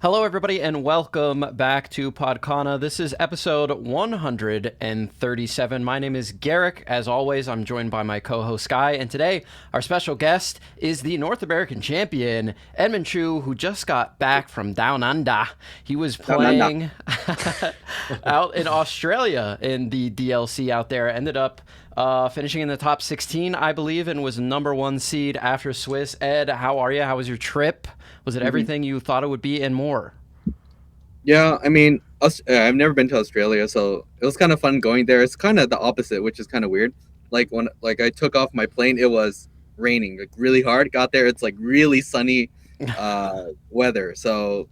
Hello, everybody, and welcome back to Podcana. This is episode 137. My name is Garrick. As always, I'm joined by my co-host Sky, and today our special guest is the North American champion, Edmund Chu, who just got back from Down Under. He was playing out in Australia in the DLC out there, ended up finishing in the top 16, I believe, and was number one seed after Swiss. Ed, how are you? How was your trip? Was it everything you thought it would be and more? Yeah, I mean, I've never been to Australia, so it was kind of fun going there. It's kind of the opposite, which is kind of weird. When I took off my plane, it was raining like really hard. Got there, it's like really sunny weather. So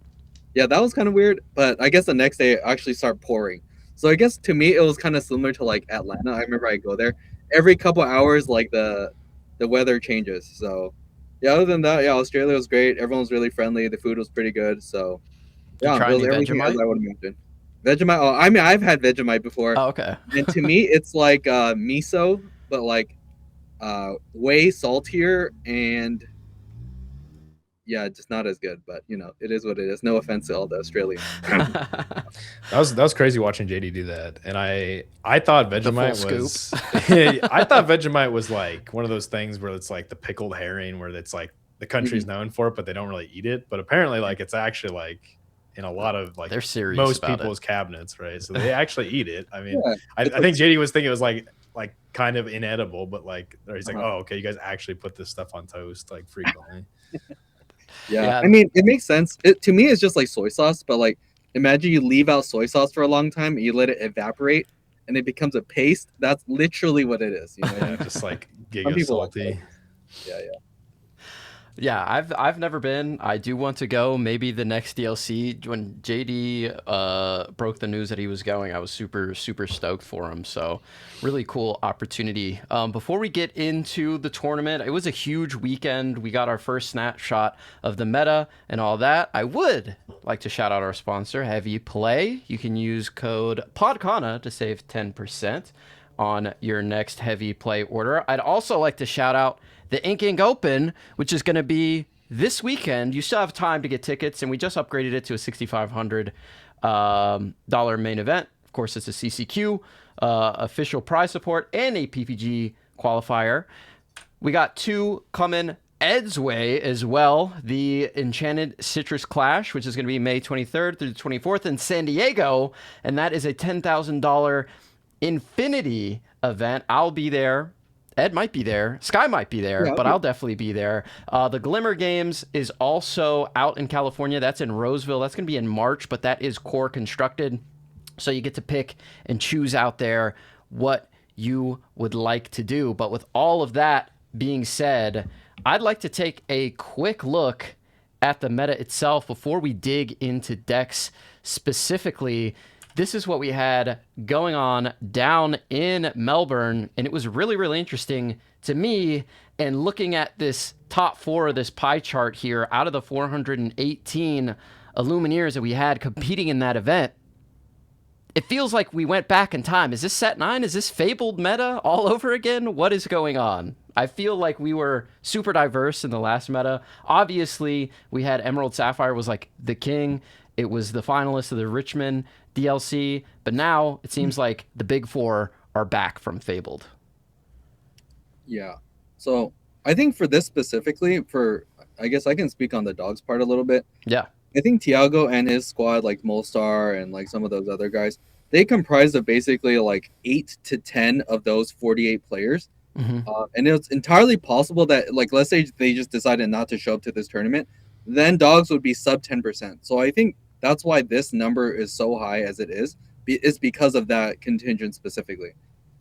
yeah, that was kind of weird. But I guess the next day it actually started pouring. So I guess to me it was kind of similar to like Atlanta. I remember I go there every couple hours, like the weather changes. So yeah, other than that, yeah, Australia was great. Everyone was really friendly. The food was pretty good. So Did you yeah, try it was any everything as Vegemite? I would imagine. Vegemite. Oh, I mean, I've had Vegemite before, Oh, okay. and to me, it's like miso, but like way saltier and yeah, just not as good. But you know, it is what it is. No offense to all the Australians. That was crazy watching JD do that, and I thought Vegemite full was I thought Vegemite was like one of those things where it's like the pickled herring, where it's like the country's known for it, but they don't really eat it. But apparently, like it's actually like in a lot of like They're serious most about people's it. cabinets, right? So they actually eat it. I mean, Yeah, I it's think JD was thinking it was like kind of inedible, but like he's like, uh-huh. oh, okay, you guys actually put this stuff on toast like frequently. Yeah. Yeah, I mean, it makes sense. To me, it's just like soy sauce, but like imagine you leave out soy sauce for a long time and you let it evaporate, and it becomes a paste. That's literally what it is. You know, what I Yeah, mean? just like Some giga people like that. salty. Yeah, yeah. yeah. I've never been. I do want to go. Maybe the next DLC. When JD broke the news that he was going, I was super stoked for him. So really cool opportunity. Before we get into the tournament, it was a huge weekend. We got our first snapshot of the meta and all that. I would like to shout out our sponsor, Heavy Play. You can use code PODCANA to save 10% on your next Heavy Play order. I'd also like to shout out the Ink Open, which is going to be this weekend. You still have time to get tickets, and we just upgraded it to a $6,500 main event. Of course, it's a CCQ, official prize support, and a PPG qualifier. We got two coming Ed's way as well. The Enchanted Citrus Clash, which is going to be May 23rd through the 24th in San Diego, and that is a $10,000 Infinity event. I'll be there. Ed might be there. Sky might be there, Yeah, but I'll definitely be there. The Glimmer Games is also out in California. That's in Roseville. That's going to be in March, but that is core constructed. So you get to pick and choose out there what you would like to do. But with all of that being said, I'd like to take a quick look at the meta itself before we dig into decks specifically. This is what we had going on down in Melbourne, and it was really interesting to me. And looking at this top four of this pie chart here, out of the 418 Illumineers that we had competing in that event, it feels like we went back in time. Is this set 9? Is this fabled meta all over again? What is going on? I feel like we were super diverse in the last meta. Obviously, we had Emerald Sapphire was like the king. It was the finalist of the Richmond DLC, but now it seems like the big four are back from Fabled. Yeah. So I think for this specifically, I guess I can speak on the dogs part a little bit. Yeah. I think Tiago and his squad, like Molstar and like some of those other guys, they comprised of basically like 8 to 10 of those 48 players. And it's entirely possible that, like, let's say they just decided not to show up to this tournament, then dogs would be sub 10%. So I think that's why this number is so high as it is because of that contingent specifically.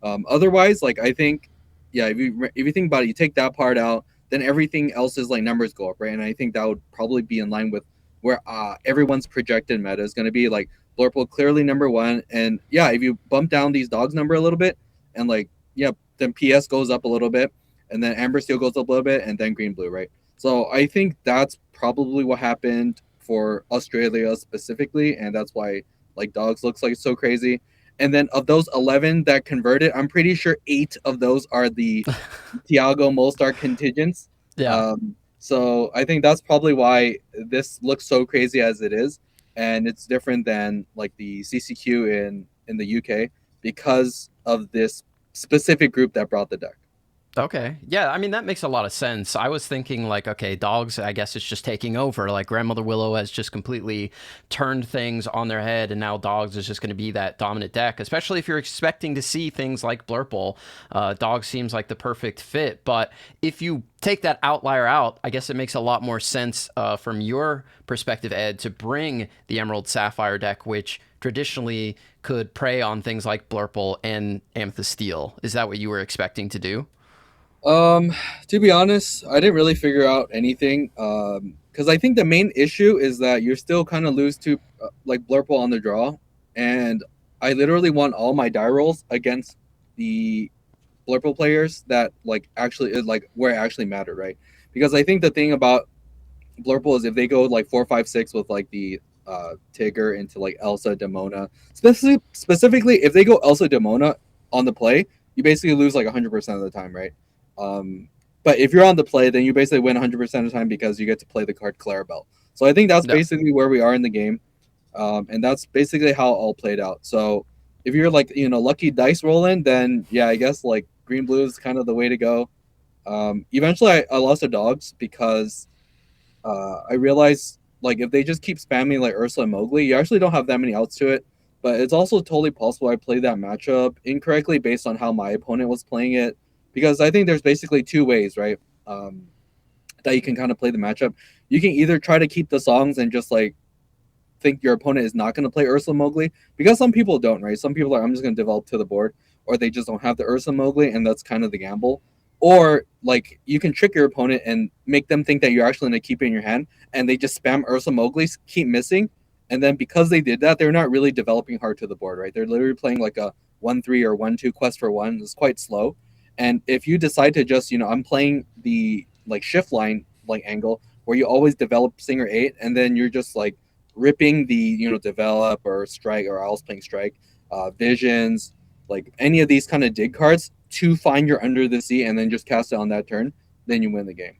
Otherwise, like, I think, yeah, if you think about it, you take that part out, then everything else's like numbers go up, right? And I think that would probably be in line with where everyone's projected meta is going to be. Like Blurple clearly number one, and yeah, if you bump down these dogs number a little bit, and like yeah, then PS goes up a little bit, and then Amber Steel goes up a little bit, and then Green Blue, right? So I think that's probably what happened for Australia specifically, and that's why like dogs looks like so crazy. And then of those 11 that converted, I'm pretty sure 8 of those are the Tiago Molstar contingents. Yeah. So I think that's probably why this looks so crazy as it is, and it's different than like the CCQ in the UK because of this specific group that brought the deck. Okay. Yeah, I mean, that makes a lot of sense. I was thinking, like, okay, dogs, I guess it's just taking over. Like, Grandmother Willow has just completely turned things on their head, and now dogs is just going to be that dominant deck, especially if you're expecting to see things like Blurple. Dog seems like the perfect fit. But if you take that outlier out, I guess it makes a lot more sense from your perspective, Ed, to bring the Emerald Sapphire deck, which traditionally could prey on things like Blurple and Amethyst Steel. Is that what you were expecting to do? To be honest, I didn't really figure out anything. Because I think the main issue is that you're still kind of lose to like Blurple on the draw, and I literally won all my die rolls against the Blurple players that like actually like where it actually mattered, right? Because I think the thing about Blurple is if they go like 4, 5, 6 with like the Tigger into like Elsa Demona, specifically if they go Elsa Demona on the play, you basically lose like 100% of the time, right? Um, but if you're on the play, then you basically win 100% of the time because you get to play the card Clarabelle. So I think that's No. basically where we are in the game, and that's basically how it all played out. So if you're like lucky dice rolling, then yeah, I guess like green blue is kind of the way to go. Eventually, I lost the dogs because I realized like if they just keep spamming like Ursula and Mowgli, you actually don't have that many outs to it. But it's also totally possible I played that matchup incorrectly based on how my opponent was playing it. Because I think there's basically two ways, right? That you can kind of play the matchup. You can either try to keep the songs and just like think your opponent is not going to play Ursula Mowgli, because some people don't, right? Some people are, I'm just going to develop to the board, or they just don't have the Ursula Mowgli, and that's kind of the gamble. Or like you can trick your opponent and make them think that you're actually going to keep it in your hand, and they just spam Ursula Mowgli, keep missing, and then because they did that, they're not really developing hard to the board, right? They're literally playing like a 1-3 or 1-2 quest for one. It's quite slow. And if you decide to just, I'm playing the like shift line like angle where you always develop Singer 8, and then you're just like ripping the develop or strike, or I was playing strike, visions, like any of these kind of dig cards to find your under the sea and then just cast it on that turn, then you win the game.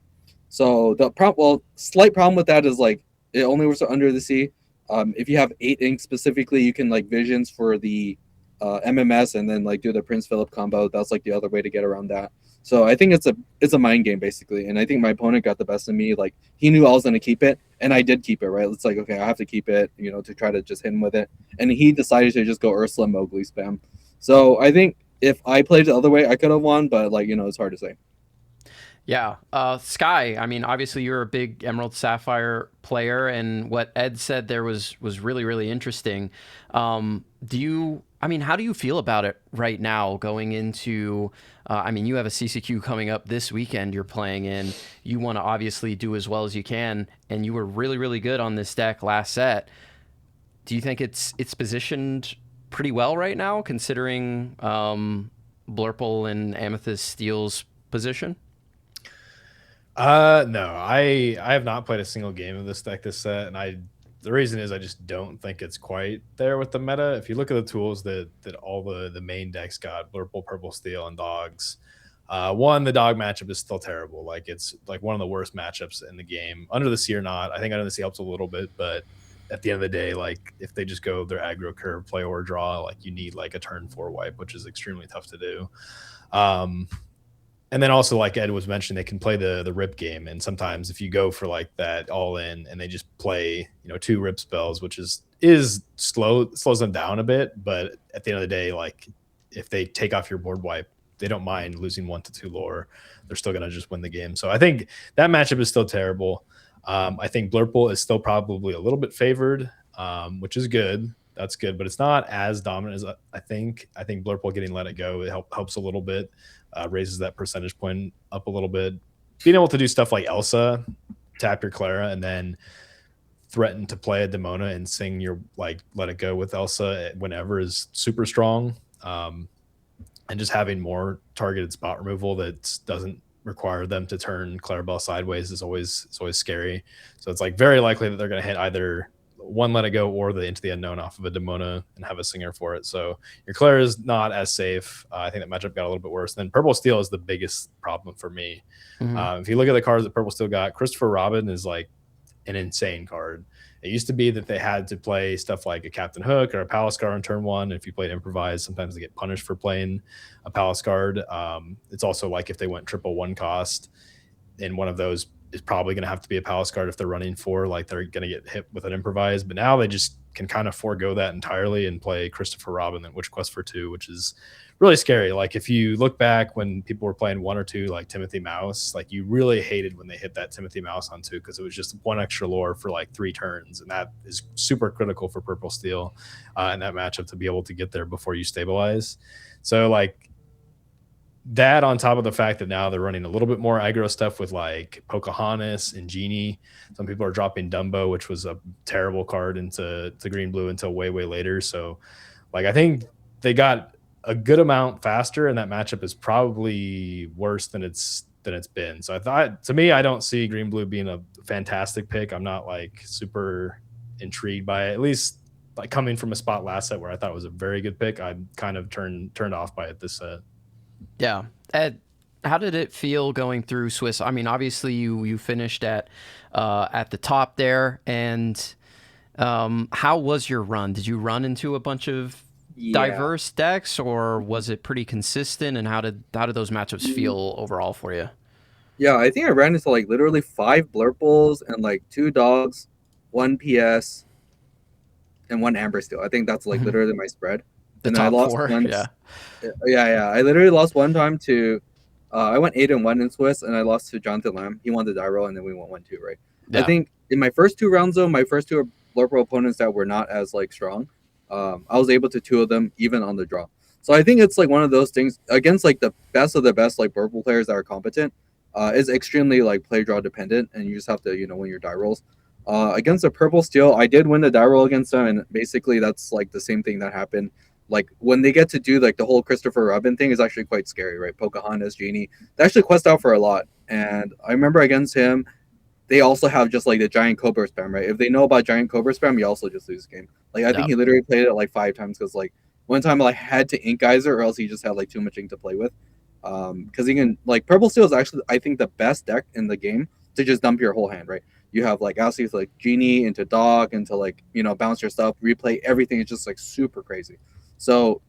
So the slight problem with that is like it only works under the sea. If you have 8 ink specifically, you can like visions for the MMS and then like do the Prince Philip combo. That's like the other way to get around that. So I think it's a mind game basically, and I think my opponent got the best of me. Like he knew I was gonna keep it, and I did keep it. Right? It's like okay, I have to keep it, to try to just hit him with it. And he decided to just go Ursula Mowgli spam. So I think if I played the other way, I could have won, but like it's hard to say. Yeah. Sky, I mean, obviously you're a big Emerald Sapphire player, and what Ed said there was really, really interesting. How do you feel about it right now going into, you have a CCQ coming up this weekend you're playing in. You want to obviously do as well as you can, and you were really, really good on this deck last set. Do you think it's positioned pretty well right now, considering Blurple and Amethyst Steel's position? No, I have not played a single game of this deck this set, and the reason is I just don't think it's quite there with the meta. If you look at the tools that all the main decks got, Blurple, Purple Steel, and Dogs, the dog matchup is still terrible. Like it's like one of the worst matchups in the game. Under the Sea or not, I think Under the Sea helps a little bit, but at the end of the day, like if they just go their aggro curve, play or draw, like you need like a turn 4 wipe, which is extremely tough to do. And then also, like Ed was mentioning, they can play the rip game. And sometimes if you go for like that all in and they just play, 2 rip spells, which is slows them down a bit. But at the end of the day, like if they take off your board wipe, they don't mind losing 1 to 2 lore. They're still going to just win the game. So I think that matchup is still terrible. I think Blurple is still probably a little bit favored, which is good. That's good, but it's not as dominant as I think. I think Blurple getting let it go, it helps a little bit. Raises that percentage point up a little bit. Being able to do stuff like Elsa, tap your Clara, and then threaten to play a Demona and sing your like let it go with Elsa whenever is super strong. And just having more targeted spot removal that doesn't require them to turn Clarabelle sideways is always scary. So it's like very likely that they're going to hit either one Let It Go or the Into the Unknown off of a Demona and have a Singer for it. So your Claire is not as safe. I think that matchup got a little bit worse. Then Purple Steel is the biggest problem for me. If you look at the cards that Purple Steel got, Christopher Robin is like an insane card. It used to be that they had to play stuff like a Captain Hook or a Palace Guard on turn one. If you played Improvise, sometimes they get punished for playing a Palace Guard. It's also like if they went triple one cost, and one of those is probably going to have to be a Palace Guard if they're running four, like they're going to get hit with an Improvise. But now they just can kind of forego that entirely and play Christopher Robin and Witch Quest for 2, which is really scary. Like if you look back when people were playing 1 or 2, like Timothy Mouse, like you really hated when they hit that Timothy Mouse on 2 because it was just one extra lore for like 3 turns, and that is super critical for Purple Steel in that matchup to be able to get there before you stabilize. So like that on top of the fact that now they're running a little bit more aggro stuff with like Pocahontas and Genie. Some people are dropping Dumbo, which was a terrible card, into green blue until way later. So like I think they got a good amount faster, and that matchup is probably worse than it's been. So I thought, to me, I don't see green blue being a fantastic pick. I'm not like super intrigued by it, at least like coming from a spot last set where I thought it was a very good pick. I'm kind of turned off by it this set. Yeah. Ed, how did it feel going through Swiss? I mean, obviously you finished at the top there, and how was your run? Did you run into a bunch of diverse decks, or was it pretty consistent? And how did those matchups feel overall for you? Yeah, I think I ran into like literally 5 Blurples and like 2 Dogs, 1 PS, and 1 Amber Steel. I think that's like literally my spread. The and top I lost 4, once. Yeah. I literally lost one time to. I went 8-1 in Swiss, and I lost to Jonathan Lamb. He won the die roll, and then we went 1-2, right? Yeah. I think in my first 2 rounds, though, my first 2 Blurple opponents that were not as like strong, I was able to 2 of them even on the draw. So I think it's like one of those things against like the best of the best like Blurple players that are competent. Is extremely like play draw dependent, and you just have to win your die rolls. Against the Purple Steel, I did win the die roll against them, and basically that's like the same thing that happened. Like when they get to do like the whole Christopher Robin thing is actually quite scary, right? Pocahontas, Genie, they actually quest out for a lot. And I remember against him, they also have just like the giant Cobra spam, right? If they know about giant Cobra spam, you also just lose the game. Like I think he literally played it like 5 times because like one time I had to ink Geyser, or else he just had like too much ink to play with. Because he can like Purple Steel is actually I think the best deck in the game to just dump your whole hand, right? You have like Alcy's like Genie into Dog into like bounce your stuff, replay everything. It's just like super crazy. So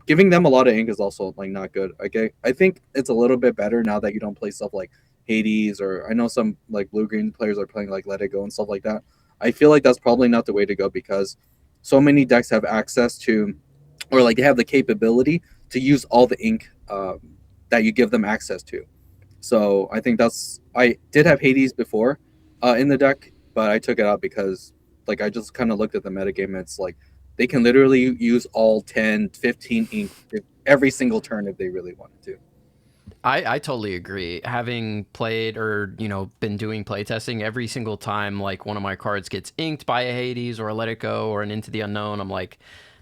giving them a lot of ink is also like not good. Okay, I think it's a little bit better now that you don't play stuff like Hades, or I know some like blue-green players are playing like Let It Go and stuff like that. I feel like that's probably not the way to go because so many decks have access to, or like they have the capability to use all the ink that you give them access to. So I think I did have Hades before in the deck, but I took it out because like I just kind of looked at the metagame and it's like they can literally use all 10, 15 ink every single turn if they really wanted to. I totally agree. Having played or, been doing playtesting, every single time like one of my cards gets inked by a Hades or a Let It Go or an Into the Unknown, I'm like,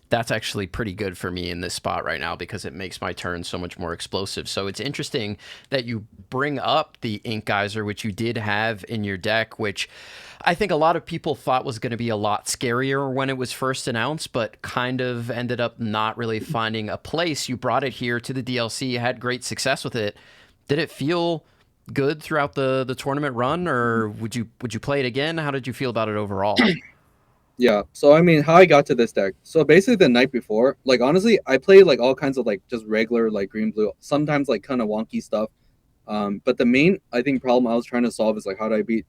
that's actually pretty good for me in this spot right now because it makes my turn so much more explosive. So it's interesting that you bring up the Ink Geyser, which you did have in your deck, which I think a lot of people thought was going to be a lot scarier when it was first announced, but kind of ended up not really finding a place. You brought it here to the DLC, you had great success with it. Did it feel good throughout the tournament run, or would you play it again? How did you feel about it overall? Yeah, so I mean, how I got to this deck. So basically the night before, like honestly, I played like all kinds of like just regular like green blue, sometimes like kind of wonky stuff. But the main I think problem I was trying to solve is like how do I beat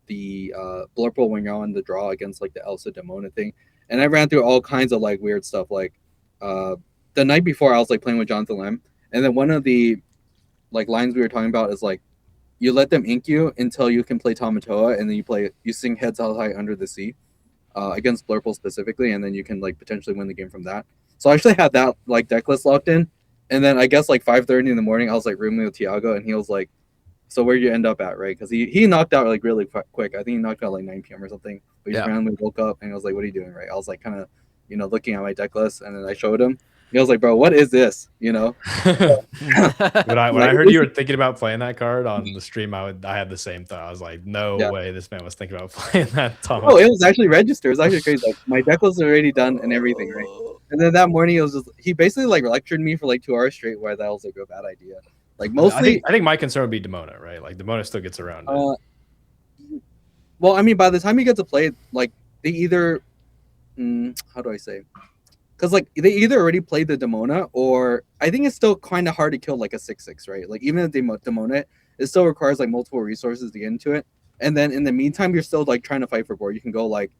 the Blurple when you're on the draw against like the Elsa Demona thing. And I ran through all kinds of like weird stuff. Like the night before I was like playing with Jonathan Lamb, and then one of the like lines we were talking about is like you let them ink you until you can play Tamatoa, and then you sing Heads Held High Under the Sea. Against Blurple specifically, and then you can like potentially win the game from that. So I actually had that like deck list locked in, and then I guess like 5:30 in the morning I was like rooming with Tiago, and he was like, "So where'd you end up at?" Right? Because he knocked out like really quick. I think he knocked out like 9 p.m. or something. But he randomly woke up and I was like, "What are you doing?" Right? I was like kind of looking at my deck list, and then I showed him. I was like, bro, what is this? You know. when I Like, heard you were thinking about playing that card on the stream, I had the same thought. I was like, no yeah. way this man was thinking about playing that Oh, it Tomato. was actually registered. It was actually crazy. Like my deck was already done and everything, right? And then that morning, it was just he basically like lectured me for like 2 hours straight why that was like a bad idea. Like mostly, I think my concern would be Demona, right? Like Demona still gets around it. well, I mean, by the time you get to play, like they either, how do I say? Because like they either already played the Demona, or I think it's still kind of hard to kill like a 6/6, right? Like even if they Demona, it still requires like multiple resources to get into it. And then in the meantime, you're still like trying to fight for board. You can go like,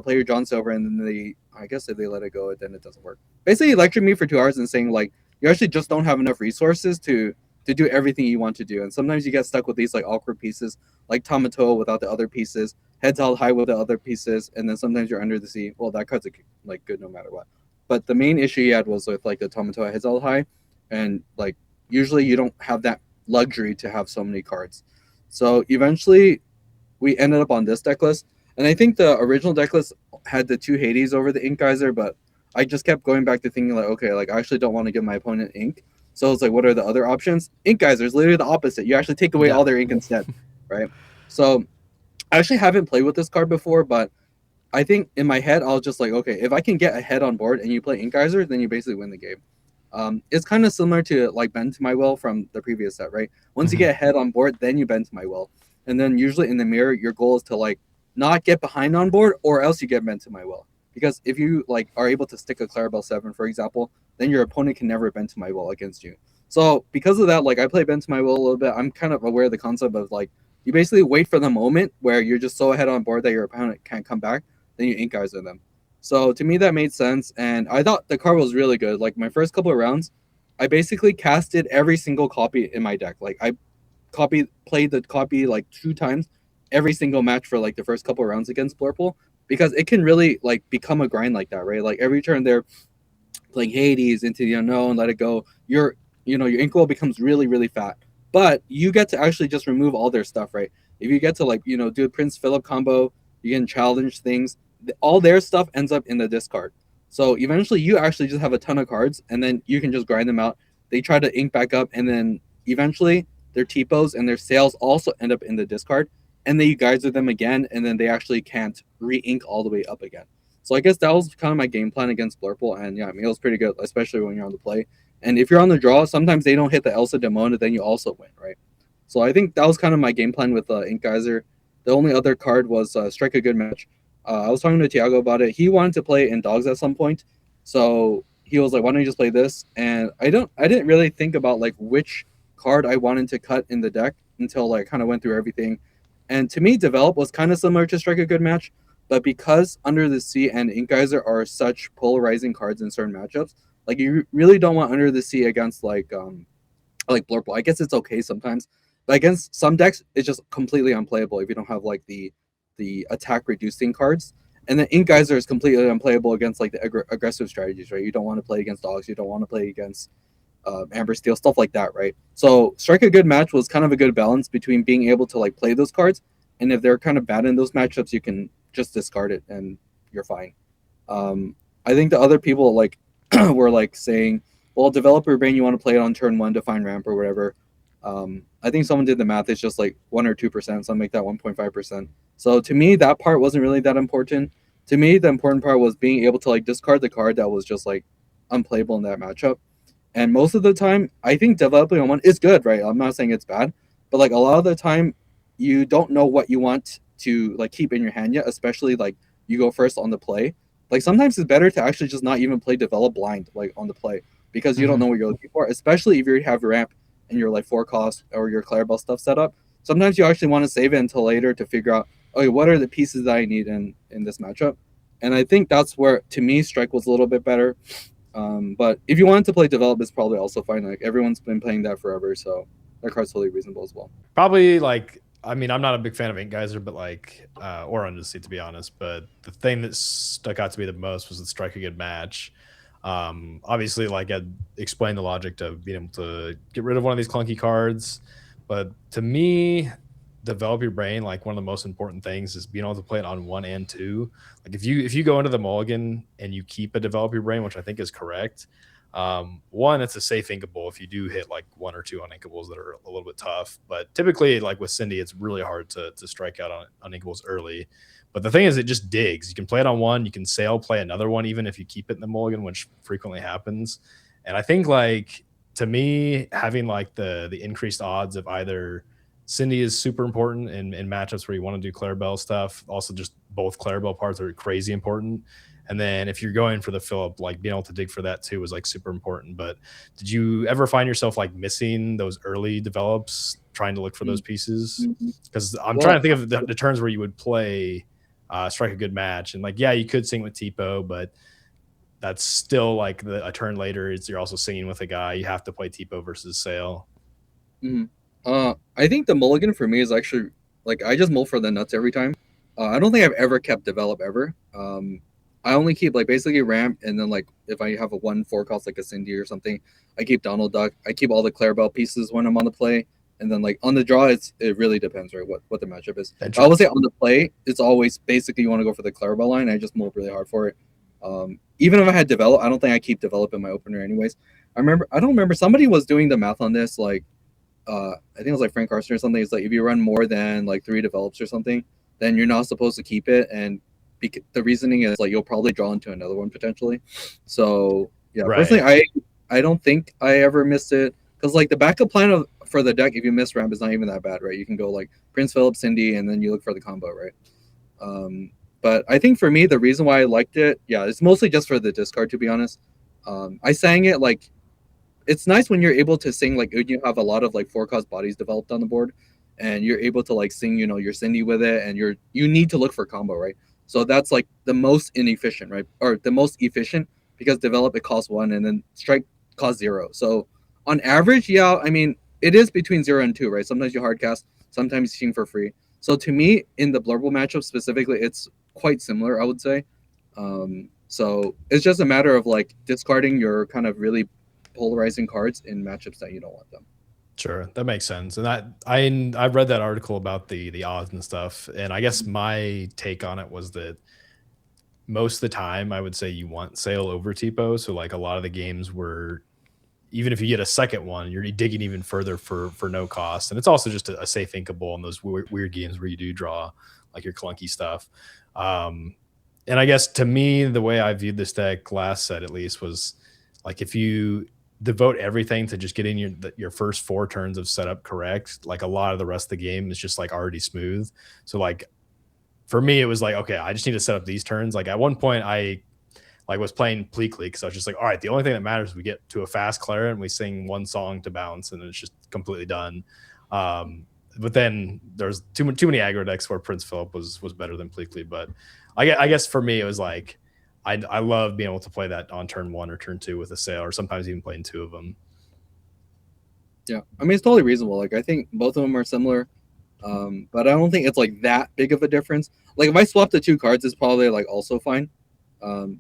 play your John Silver, and then I guess if they let it go, then it doesn't work. Basically, he lectured me for 2 hours and saying like you actually just don't have enough resources to do everything you want to do, and sometimes you get stuck with these like awkward pieces, like Tamatoa without the other pieces, heads held high with the other pieces, and then sometimes you're under the sea. Well, that card's like good no matter what. But the main issue he had was with like the Tamatoa heads held high, and like usually you don't have that luxury to have so many cards. So eventually we ended up on this deck list. And I think the original deck list had the 2 Hades over the Ink Geyser, but I just kept going back to thinking like, okay, like I actually don't want to give my opponent ink. So it's like, what are the other options? Ink Geyser is literally the opposite. You actually take away all their ink instead, right? So I actually haven't played with this card before, but I think in my head, I was just like, okay, if I can get a head on board and you play Ink Geyser, then you basically win the game. It's kind of similar to like Bend to My Will from the previous set, right? Once you get a head on board, then you bend to my will. And then usually in the mirror, your goal is to like not get behind on board, or else you get bent to my will. Because if you like are able to stick a Clarabelle 7, for example, then your opponent can never bend to my will against you. So because of that, like I play bend to my will a little bit. I'm kind of aware of the concept of like you basically wait for the moment where you're just so ahead on board that your opponent can't come back, then you Ink Geyser them. So to me that made sense, and I thought the card was really good. Like my first couple of rounds, I basically casted every single copy in my deck. Like I played the copy like 2 times every single match for like the first couple of rounds against Blurple, because it can really like become a grind like that, right? Like every turn they're playing Hades into the unknown, let it go. Your inkroll becomes really, really fat. But you get to actually just remove all their stuff, right? If you get to like, do a Prince Philip combo, you can challenge things. All their stuff ends up in the discard. So eventually you actually just have a ton of cards, and then you can just grind them out. They try to ink back up, and then eventually their T-Pos and their sales also end up in the discard, and then you geyser them again, and then they actually can't re-ink all the way up again. So I guess that was kind of my game plan against Blurple, and yeah, I mean, it was pretty good, especially when you're on the play. And if you're on the draw, sometimes they don't hit the Elsa Demona, then you also win, right? So I think that was kind of my game plan with Ink Geyser. The only other card was Strike a Good Match. I was talking to Tiago about it. He wanted to play in Dogs at some point, so he was like, "Why don't you just play this?" And I didn't really think about like which card I wanted to cut in the deck until like kind of went through everything. And to me, Develop was kind of similar to Strike a Good Match, but because Under the Sea and Ink Geyser are such polarizing cards in certain matchups, like you really don't want Under the Sea against like Blurple. I guess it's okay sometimes, but against some decks, it's just completely unplayable if you don't have like the attack reducing cards. And then Ink Geyser is completely unplayable against like the aggressive strategies, right? You don't want to play against Dogs. You don't want to play against Amber Steel, stuff like that, right? So Strike a Good Match was kind of a good balance between being able to like play those cards, and if they're kind of bad in those matchups, you can just discard it and you're fine. I think the other people like were like saying, well, developer brain, you want to play it on turn 1 to find ramp or whatever. I think someone did the math. It's just like 1 or 2%, so I make that 1.5%. So to me, that part wasn't really that important. To me, the important part was being able to like discard the card that was just like unplayable in that matchup. And most of the time, I think developing on one is good, right? I'm not saying it's bad, but like a lot of the time, you don't know what you want to like keep in your hand yet, especially like you go first on the play. Like sometimes it's better to actually just not even play develop blind like on the play, because you don't know what you're looking for, especially if you have ramp and your like 4 cost or your Clarabelle stuff set up. Sometimes you actually want to save it until later to figure out, okay, what are the pieces that I need in this matchup? And I think that's where, to me, Strike was a little bit better. But if you wanted to play Develop, it's probably also fine. Like everyone's been playing that forever, so that card's totally reasonable as well. Probably like, I mean, I'm not a big fan of Ink Geyser, but like, or Under the Sea, to be honest. But the thing that stuck out to me the most was the Strike a Good Match. Obviously, like I explained the logic to being able to get rid of one of these clunky cards, but to me, develop your brain, like one of the most important things is being able to play it on 1 and 2. Like if you go into the mulligan and you keep a develop your brain, which I think is correct, One, it's a safe inkable if you do hit like one or two uninkables that are a little bit tough. But typically, like with Cindy, it's really hard to strike out on uninkables early. But the thing is, it just digs. You can play it on one, you can sail play another one, even if you keep it in the mulligan, which frequently happens. And I think like to me, having like the increased odds of either Cindy is super important in matchups where you want to do Clarabelle stuff. Also, just both Clarabelle parts are crazy important. And then if you're going for the Phillip, like being able to dig for that too was like super important. But did you ever find yourself like missing those early develops, trying to look for those pieces? Because I'm trying to think of the turns where you would play strike a good match. And like, yeah, you could sing with Tipo, but that's still like a turn later. You're also singing with a guy. You have to play Tipo versus Sail. I think the mulligan for me is actually like I just mull for the nuts every time. I don't think I've ever kept develop ever. I only keep like basically ramp, and then like if I have a 1/4 cost like a Cindy or something, I keep Donald Duck. I keep all the Clarabelle pieces when I'm on the play, and then like on the draw, it really depends, right? What the matchup is. I would say on the play, it's always basically you want to go for the Clarabelle line. I just mull really hard for it. Even if I had develop, I don't think I keep develop in my opener anyways. I don't remember somebody was doing the math on this like. I think it was like Frank Carson or something. It's like if you run more than like 3 develops or something, then you're not supposed to keep it. And the reasoning is like you'll probably draw into another one potentially. So yeah, personally, I don't think I ever missed it because like the backup plan for the deck, if you miss ramp, is not even that bad, right? You can go like Prince Philip, Cindy, and then you look for the combo, right? But I think for me, the reason why I liked it, yeah, it's mostly just for the discard, to be honest. I sang it like. It's nice when you're able to sing like you have a lot of like 4-cost bodies developed on the board, and you're able to like sing your Cindy with it, and you need to look for combo, right? So that's like the most inefficient, right? Or the most efficient because develop it costs 1 and then strike costs 0. So on average, yeah, I mean it is between 0 and 2, right? Sometimes you hardcast, sometimes you sing for free. So to me, in the Blurple matchup specifically, it's quite similar, I would say. So it's just a matter of like discarding your kind of really polarizing cards in matchups that you don't want them. Sure, that makes sense. And I read that article about the odds and stuff, and I guess my take on it was that most of the time I would say you want Sail over Tipo. So like a lot of the games were, even if you get a second one, you're digging even further for no cost. And it's also just a safe inkable in those weird games where you do draw like your clunky stuff. And I guess to me, the way I viewed this deck last set at least was like if you devote everything to just getting your first 4 turns of setup correct, like a lot of the rest of the game is just like already smooth. So like for me, it was like, okay, I just need to set up these turns. Like at one point I like was playing Pleakley because I was just like, all right, the only thing that matters is we get to a fast Clara and we sing 1 song to bounce and it's just completely done. But then there's too many aggro decks where Prince Philip was better than Pleakley. But I guess for me, it was like, I love being able to play that on turn 1 or turn 2 with a Sail, or sometimes even playing 2 of them. Yeah, I mean, it's totally reasonable. Like, I think both of them are similar, but I don't think it's like that big of a difference. Like, if I swap the 2 cards, it's probably like also fine,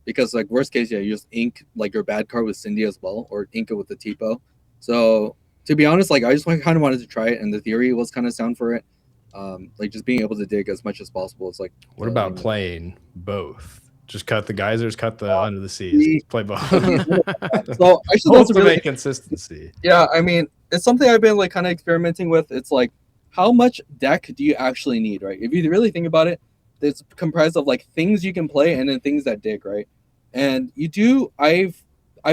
because like worst case, yeah, you just ink like your bad card with Cindy as well, or ink it with the Tipo. So to be honest, like I just kind of wanted to try it, and the theory was kind of sound for it. Like just being able to dig as much as possible. It's like, what about playing both? Just cut the geysers, cut the under the seas. Play both. So actually, that's to make consistency. Yeah, I mean, it's something I've been like kind of experimenting with. It's like, how much deck do you actually need, right? If you really think about it, it's comprised of like things you can play and then things that dig, right? And you do. I've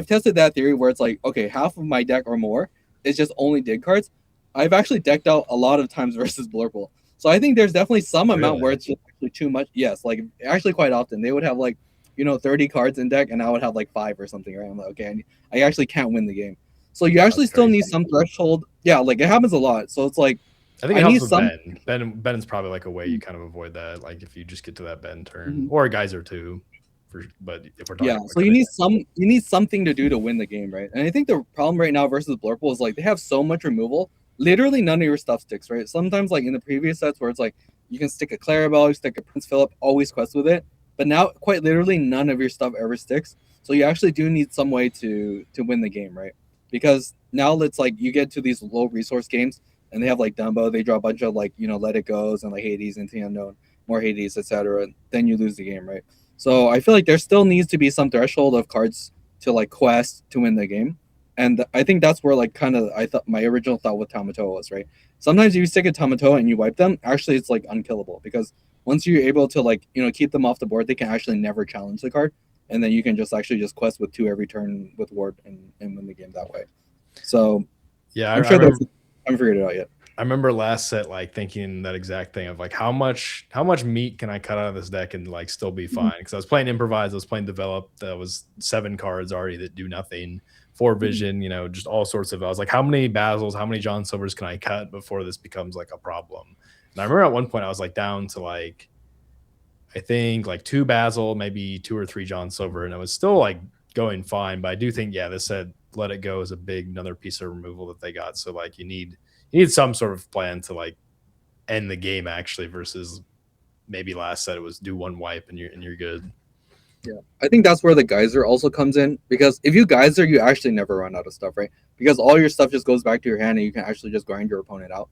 tested that theory where it's like, okay, half of my deck or more is just only dig cards. I've actually decked out a lot of times versus Blurple. So I think there's definitely some amount where it's just actually too much. Yes, like actually quite often they would have like 30 cards in deck and I would have like 5 or something, right? I'm like, okay, I actually can't win the game. So you actually still need some threshold. Yeah, like it happens a lot. So it's like I think it helps with Ben's probably like a way you kind of avoid that. Like if you just get to that Ben turn or a Geyser too. But if we're talking so you need something to do to win the game, right? And I think the problem right now versus Blurple is like they have so much removal. Literally none of your stuff sticks, right? Sometimes like in the previous sets where it's like you can stick a Clarabelle, you stick a Prince Philip, always quest with it. But now quite literally none of your stuff ever sticks. So you actually do need some way to win the game, right? Because now it's like you get to these low resource games and they have like Dumbo, they draw a bunch of like, Let It Goes and like Hades, Into the Unknown, more Hades, etc. Then you lose the game, right? So I feel like there still needs to be some threshold of cards to like quest to win the game. And I think that's where like kind of I thought my original thought with Tamatoa was, right? Sometimes if you stick a Tamatoa and you wipe them, actually it's like unkillable, because once you're able to like, you know, keep them off the board, they can actually never challenge the card. And then you can just actually just quest with 2 every turn with ward and win the game that way. So yeah, I'm sure I haven't figured it out yet. I remember last set like thinking that exact thing of like how much meat can I cut out of this deck and like still be fine, because I was playing improvise, I was playing develop, that was 7 cards already that do nothing, 4 vision, you know, just all sorts of, I was like, how many Basils, how many John Silvers can I cut before this becomes like a problem? And I remember at one point I was like down to like, I think like 2 Basil, maybe 2 or 3 John Silver, and it was still like going fine. But I do think, yeah, this said let it go is a big another piece of removal that they got. So like you need some sort of plan to like end the game actually, versus maybe last set it was do 1 wipe and you're good. Yeah, I think that's where the Geyser also comes in, because if you Geyser, you actually never run out of stuff, right? Because all your stuff just goes back to your hand and you can actually just grind your opponent out.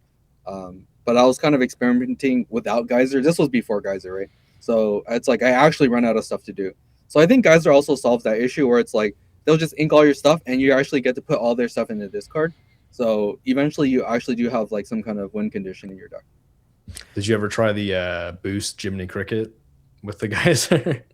But I was kind of experimenting without Geyser. This was before Geyser, right? So it's like I actually run out of stuff to do. So I think Geyser also solves that issue where it's like they'll just ink all your stuff and you actually get to put all their stuff in the discard. So eventually you actually do have like some kind of win condition in your deck. Did you ever try the boost Jiminy Cricket with the Geyser?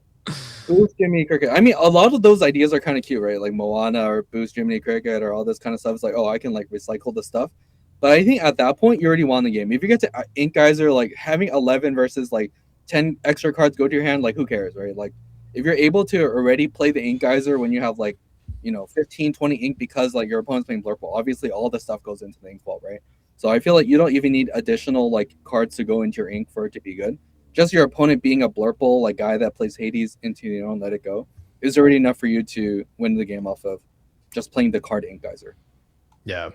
Boost Jiminy Cricket. I mean, a lot of those ideas are kind of cute, right? Like Moana or Boost Jiminy Cricket or all this kind of stuff. It's like, oh, I can like recycle the stuff. But I think at that point, you already won the game. If you get to Ink Geyser, like having 11 versus like 10 extra cards go to your hand, like who cares, right? Like if you're able to already play the Ink Geyser when you have like, you know, 15, 20 ink because like your opponent's playing Blurple, obviously all the stuff goes into the ink vault, right? So I feel like you don't even need additional like cards to go into your ink for it to be good. Just your opponent being a Blurple, like guy that plays Hades into, you know, and let it go, is already enough for you to win the game off of just playing the card Ink Geyser. Yeah.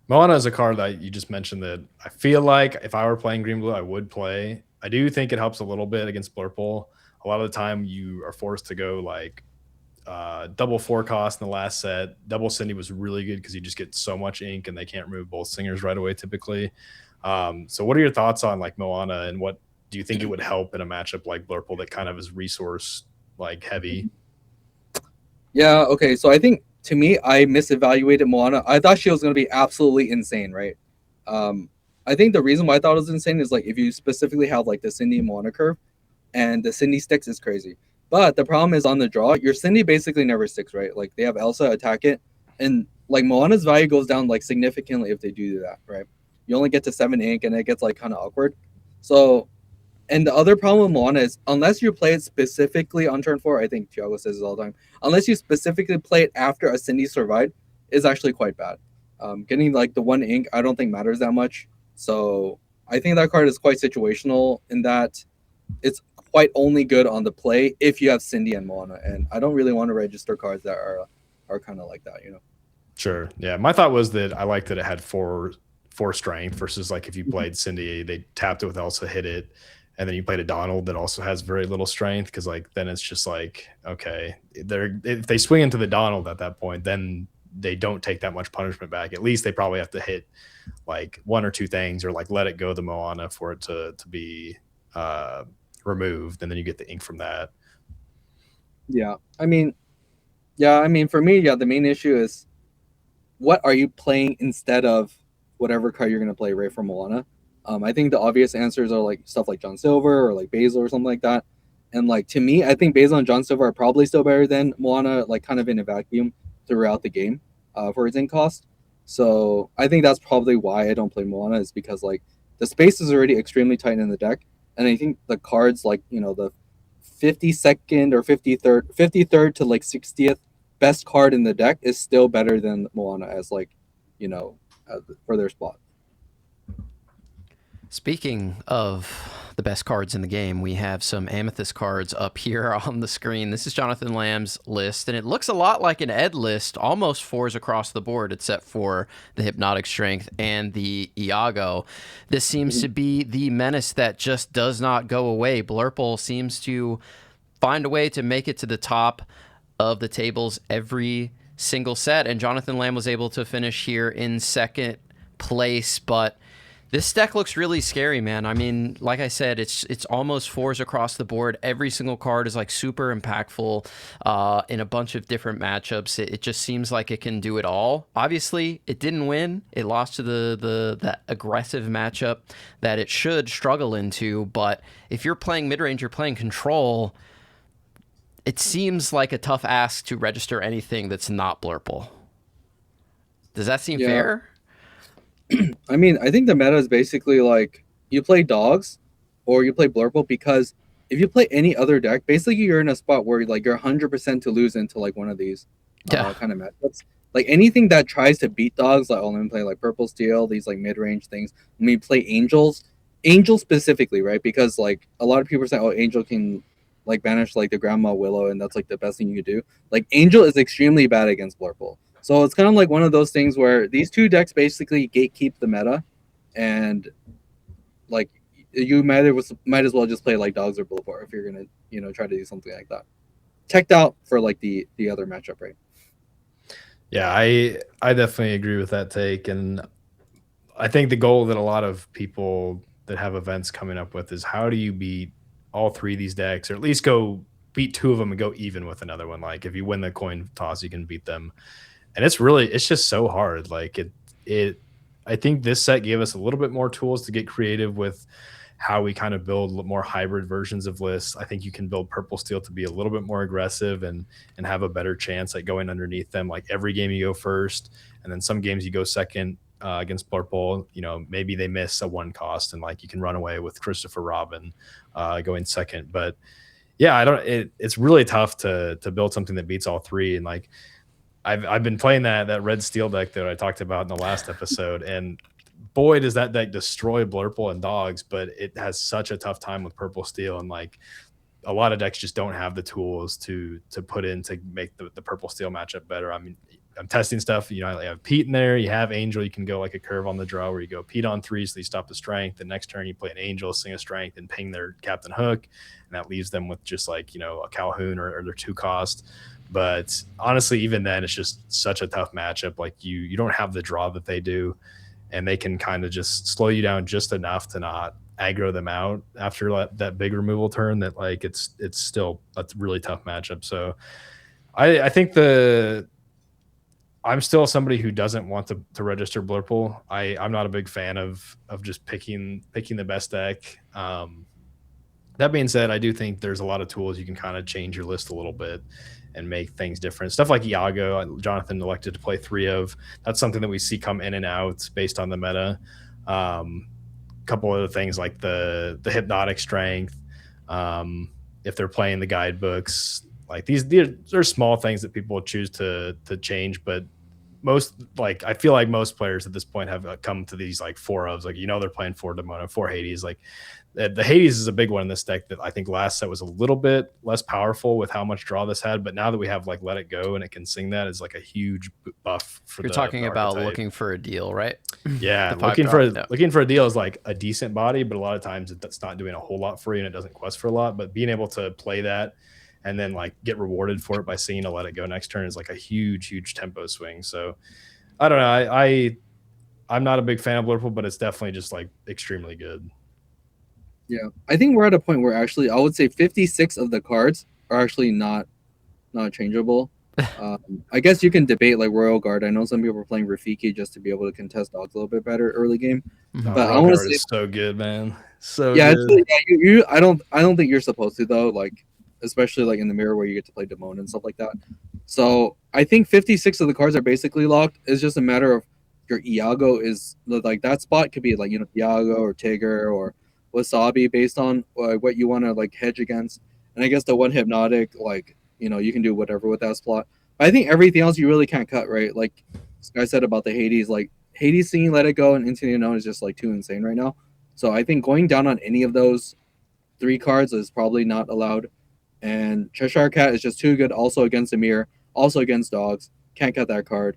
Moana is a card that you just mentioned that I feel like if I were playing Green Blue, I would play. I do think it helps a little bit against Blurple. A lot of the time you are forced to go like double 4 cost in the last set. Double Cindy was really good because you just get so much ink and they can't remove both singers right away typically. So what are your thoughts on like Moana, and what do you think it would help in a matchup like Blurple that kind of is resource like heavy? Yeah, okay. So I think to me, I misevaluated Moana. I thought she was going to be absolutely insane, right? I think the reason why I thought it was insane is like if you specifically have like the Cindy Moana curve, and the Cindy sticks is crazy. But the problem is on the draw, your Cindy basically never sticks, right? Like they have Elsa attack it, and like Moana's value goes down like significantly if they do that, right? You only get to 7 ink and it gets like kind of awkward. So, and the other problem with Moana is unless you play it specifically on turn 4, I think Thiago says this all the time, unless you specifically play it after a Cindy survived, is actually quite bad. Getting like the 1 ink, I don't think matters that much. So I think that card is quite situational in that it's quite only good on the play if you have Cindy and Moana, and I don't really want to register cards that are kind of like that, you know. Sure. Yeah. My thought was that I liked that it had 4 strength versus like if you played Cindy, they tapped it with Elsa, hit it, and then you played a Donald that also has very little strength, because like then it's just like, okay, if they swing into the Donald at that point, then they don't take that much punishment back. At least they probably have to hit like 1 or 2 things, or like let it go the Moana for it to be removed, and then you get the ink from that. Yeah, I mean for me, yeah, the main issue is what are you playing instead of whatever card you're going to play right from Moana. I think the obvious answers are like stuff like John Silver or like Basil or something like that. And like to me, I think Basil and John Silver are probably still better than Moana, like kind of in a vacuum throughout the game for its ink cost. So I think that's probably why I don't play Moana, is because like the space is already extremely tight in the deck. And I think the cards like, you know, the 52nd or 53rd to like 60th best card in the deck is still better than Moana as like, you know, for their spot. Speaking of the best cards in the game, we have some Amethyst cards up here on the screen. This is Jonathan Lamb's list, and it looks a lot like an Ed list, almost 4s across the board, except for the Hypnotic Strength and the Iago. This seems to be the menace that just does not go away. Blurple seems to find a way to make it to the top of the tables every single set, and Jonathan Lamb was able to finish here in 2nd place, but This deck looks really scary, man. I mean, like I said, it's almost fours across the board. Every single card is like super impactful in a bunch of different matchups. It just seems like it can do it all. Obviously, it didn't win. It lost to the aggressive matchup that it should struggle into. But if you're playing mid range, you're playing control. It seems like a tough ask to register anything that's not Blurple. Does that seem fair? I mean, I think the meta is basically like you play dogs or you play Blurple, because if you play any other deck, basically you're in a spot where like you're 100% to lose into like one of these kind of matchups. Like anything that tries to beat dogs, like, oh, let me play like Purple Steel, these like mid-range things. Let me play Angels specifically, right? Because like a lot of people say, oh, Angel can like banish like the Grandma Willow, and that's like the best thing you could do. Like Angel is extremely bad against Blurple. So it's kind of like one of those things where these two decks basically gatekeep the meta, and like you might as well just play like dogs or Blurple if you're gonna try to do something like that. Checked out for like the other matchup, right? Yeah, I definitely agree with that take, and I think the goal that a lot of people that have events coming up with is how do you beat all three of these decks, or at least go beat two of them and go even with another one. Like if you win the coin toss, you can beat them. And it's just so hard. Like I think this set gave us a little bit more tools to get creative with how we kind of build more hybrid versions of lists. I think you can build Purple Steel to be a little bit more aggressive and have a better chance at going underneath them. Like every game you go first, and then some games you go second against Blurple. Maybe they miss a one cost, and like you can run away with Christopher Robin going second. But yeah, it's really tough to build something that beats all three. And like I've been playing that red steel deck that I talked about in the last episode, and boy does that deck destroy Blurple and dogs, but it has such a tough time with Purple Steel, and like a lot of decks just don't have the tools to put in to make the Purple Steel matchup better. I mean, I'm testing stuff. You have Pete in there, you have Angel, you can go like a curve on the draw where you go Pete on 3, so you stop the strength. The next turn you play an Angel, sing a strength, and ping their Captain Hook, and that leaves them with just like a Calhoun or their 2 cost. But honestly, even then, it's just such a tough matchup. Like you don't have the draw that they do, and they can kind of just slow you down just enough to not aggro them out after that big removal turn. That like it's still a really tough matchup. So I think I'm still somebody who doesn't want to register Blurple. I'm not a big fan of just picking the best deck. That being said, I do think there's a lot of tools you can kind of change your list a little bit and make things different. Stuff like Iago, Jonathan elected to play 3 of. That's something that we see come in and out based on the meta. Couple other things like the hypnotic strength. If they're playing the guidebooks, like these are small things that people choose to change, but I feel like most players at this point have come to these like 4 ofs, like they're playing 4 Demona, 4 Hades. Like the Hades is a big one in this deck that I think last set was a little bit less powerful with how much draw this had, but now that we have like Let It Go and it can sing, that is like a huge buff for You're talking about looking for a deal, right? Yeah, looking for a deal is like a decent body, but a lot of times it's not doing a whole lot for you and it doesn't quest for a lot. But being able to play that and then like get rewarded for it by seeing a Let It Go next turn is like a huge tempo swing. So I don't know. I'm not a big fan of Blurple, but it's definitely just like extremely good. Yeah, I think we're at a point where actually I would say 56 of the cards are actually not changeable. I guess you can debate like Royal Guard. I know some people are playing Rafiki just to be able to contest dogs a little bit better early game. But I want to say it's so good, man. So yeah, good. you I don't think you're supposed to though. Like especially like in the mirror where you get to play Demon and stuff like that. So I think 56 of the cards are basically locked. It's just a matter of your Iago is like that spot could be like Iago or Tigger or Wasabi based on what you want to like hedge against. And I guess the one hypnotic, like you can do whatever with that slot. But I think everything else you really can't cut, right? Like I said about the Hades, like Hades singing Let It Go and Infinite Unknown is just like too insane right now. So I think going down on any of those 3 cards is probably not allowed. And Cheshire Cat is just too good also against Amir, also against dogs. Can't cut that card.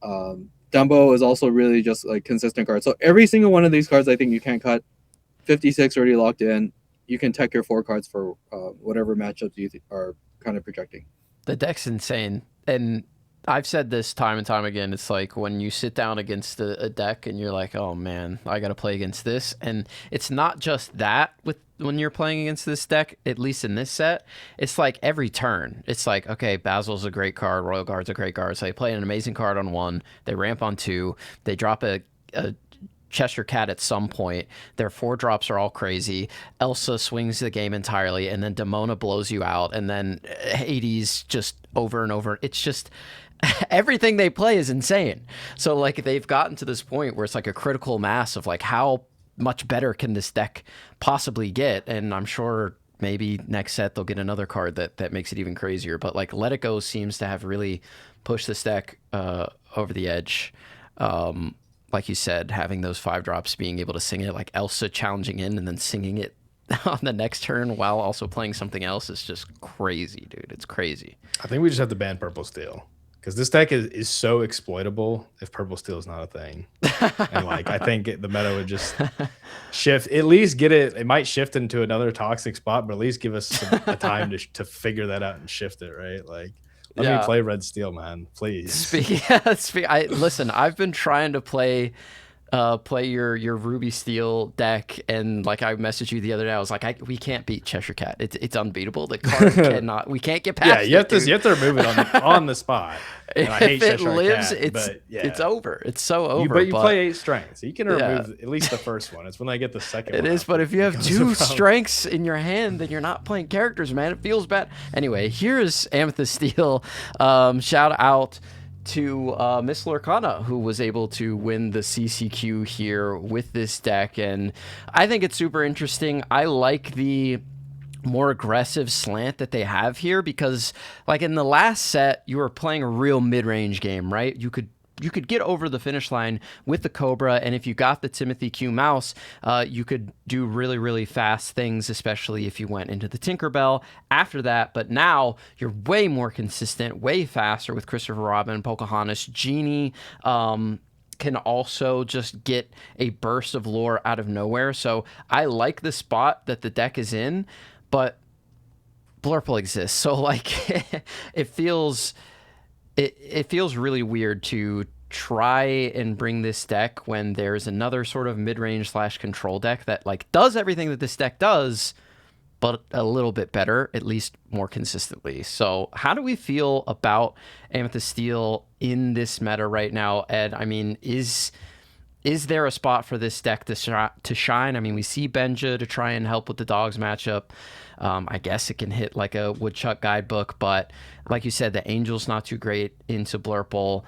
Dumbo is also really just like consistent card. So every single one of these cards I think you can't cut. 56 already locked in. You can tech your 4 cards for whatever matchups you are kind of projecting. The deck's insane. And I've said this time and time again. It's like when you sit down against a deck and you're like, oh man, I got to play against this. And it's not just that with when you're playing against this deck, at least in this set, it's like every turn. It's like, okay, Basil's a great card, Royal Guard's a great card. So they play an amazing card on 1, they ramp on 2, they drop a Cheshire Cat at some point. Their 4-drops are all crazy. Elsa swings the game entirely, and then Demona blows you out, and then Hades just over and over. It's just everything they play is insane. So like they've gotten to this point where it's like a critical mass of like how much better can this deck possibly get, and I'm sure maybe next set they'll get another card that makes it even crazier. But like Let It Go seems to have really pushed this deck over the edge. Like you said, having those 5-drops, being able to sing it, like Elsa challenging in and then singing it on the next turn while also playing something else is just crazy, dude. It's crazy. I think we just have to ban Purple Steel because this deck is so exploitable if Purple Steel is not a thing. And like I think the meta would just shift, at least get it. It might shift into another toxic spot, but at least give us a time to figure that out and shift it, right? Like, let me play Red Steel, man, please. Listen, I've been trying to play your Ruby Steel deck, and like I messaged you the other day, I was like, we can't beat Cheshire Cat. It's unbeatable. The card cannot. We can't get past. Yeah, you have to remove it on the spot. And I hate if it Cheshire lives, Cat, it's over. It's so over. But you play 8 strengths, so you can remove at least the first one. It's when I get the second. It is, but if you have 2 strengths in your hand, then you're not playing characters, man. It feels bad. Anyway, here's Amethyst Steel. Shout out to Miss Lorcana, who was able to win the CCQ here with this deck, and I think it's super interesting. I like the more aggressive slant that they have here because, like in the last set, you were playing a real mid-range game, right? You could get over the finish line with the Cobra, and if you got the Timothy Q mouse, you could do really, really fast things, especially if you went into the Tinkerbell after that. But now you're way more consistent, way faster with Christopher Robin, Pocahontas, Genie. Can also just get a burst of lore out of nowhere. So I like the spot that the deck is in, but Blurple exists. So like it feels really weird to try and bring this deck when there's another sort of mid-range / control deck that like does everything that this deck does, but a little bit better, at least more consistently. So how do we feel about Amethyst Steel in this meta right now, Ed? I mean, is there a spot for this deck to shine? I mean, we see Benja to try and help with the Dogs matchup. I guess it can hit like a Woodchuck guidebook, but like you said, the Angel's not too great into Blurple.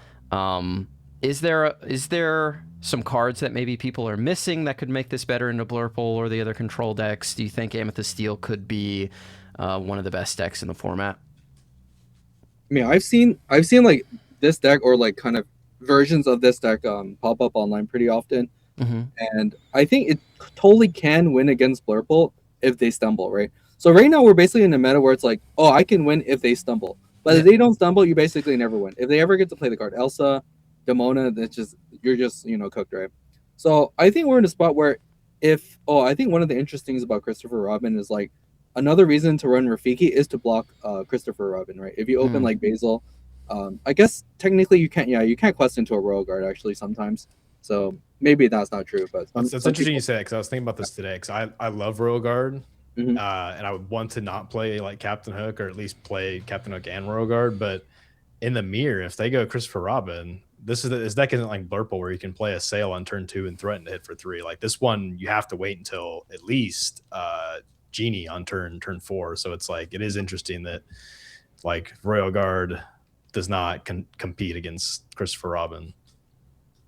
Is there some cards that maybe people are missing that could make this better into Blurple or the other control decks? Do you think Amethyst Steel could be one of the best decks in the format? I mean, I've seen like this deck or like kind of versions of this deck pop up online pretty often, and I think it totally can win against Blurple if they stumble, right? So right now we're basically in a meta where it's like, oh, I can win if they stumble, but if they don't stumble, you basically never win. If they ever get to play the card Elsa, Demona, you're just cooked, right? So I think we're in a spot where I think one of the interesting things about Christopher Robin is like another reason to run Rafiki is to block Christopher Robin, right? If you open like Basil, I guess technically you can't quest into a Royal Guard actually sometimes. So maybe that's not true, but it's interesting you say that because I was thinking about this today because I love Royal Guard, and I would want to not play like Captain Hook or at least play Captain Hook and Royal Guard, but in the mirror, if they go Christopher Robin, this deck isn't like Blurple where you can play a Sail on turn 2 and threaten to hit for 3. Like this one, you have to wait until at least Genie on turn 4. So it's like it is interesting that like Royal Guard does not compete against Christopher Robin.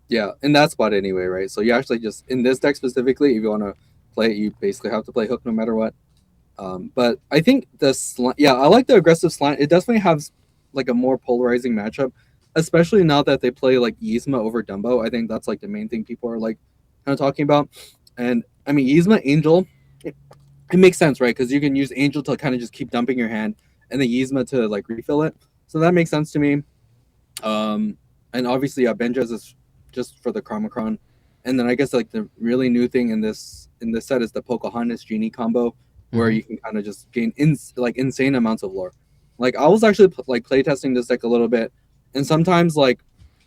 Yeah, in that spot anyway, right? So you actually just in this deck specifically, if you want to play it, you basically have to play Hook no matter what. But I think I like the aggressive slant. It definitely has like a more polarizing matchup, especially now that they play like Yzma over Dumbo. I think that's like the main thing people are like kind of talking about. And I mean, Yzma Angel, it makes sense, right? Because you can use Angel to kind of just keep dumping your hand, and then Yzma to like refill it. So that makes sense to me. And obviously, Benja is just for the Chromacron. And then I guess like the really new thing in this set is the Pocahontas Genie combo, where you can kind of just gain insane amounts of lore. Like I was actually like playtesting this deck a little bit, And sometimes like,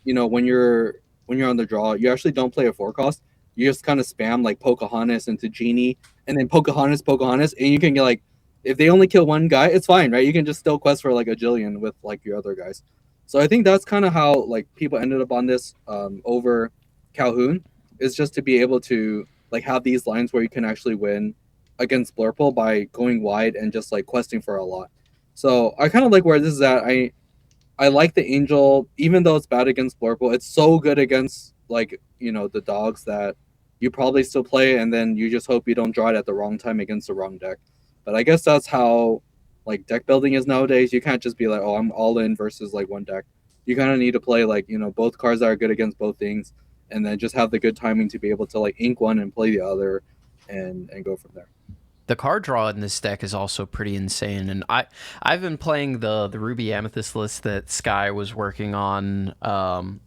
when you're on the draw, you actually don't play a 4-cost. You just kind of spam like Pocahontas into Genie, and then Pocahontas, and you can get like, if they only kill one guy, it's fine, right? You can just still quest for like a Jillion with like your other guys. So I think that's kind of how like people ended up on this over Calhoun, is just to be able to like have these lines where you can actually win against Blurple by going wide and just like questing for a lot. So I kind of like where this is at. I like the Angel, even though it's bad against Blurple. It's so good against like the dogs that you probably still play, and then you just hope you don't draw it at the wrong time against the wrong deck. But I guess that's how like deck building is nowadays. You can't just be like, oh, I'm all in versus like one deck. You kind of need to play like both cards that are good against both things, and then just have the good timing to be able to like ink one and play the other, and go from there. The card draw in this deck is also pretty insane, and I've been playing the Ruby Amethyst list that Sky was working on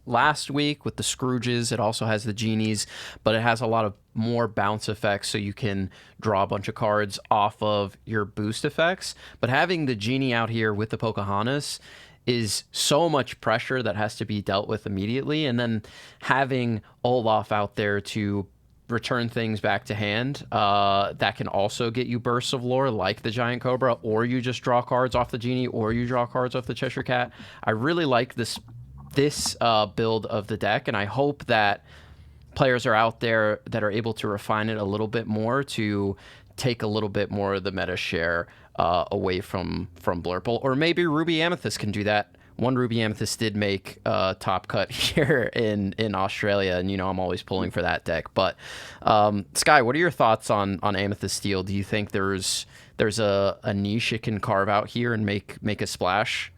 last week with the Scrooges. It also has the Genies, but it has a lot of more bounce effects, so you can draw a bunch of cards off of your boost effects. But having the Genie out here with the Pocahontas is so much pressure that has to be dealt with immediately, and then having Olaf out there to return things back to hand that can also get you bursts of lore like the Giant Cobra, or you just draw cards off the Genie, or you draw cards off the Cheshire Cat. I really like this build of the deck, and I hope that players are out there that are able to refine it a little bit more to take a little bit more of the meta share away from Blurple, or maybe Ruby Amethyst can do that. One Ruby Amethyst did make top cut here in Australia, and I'm always pulling for that deck. But Sky, what are your thoughts on Amethyst Steel? Do you think there's a niche it can carve out here and make a splash?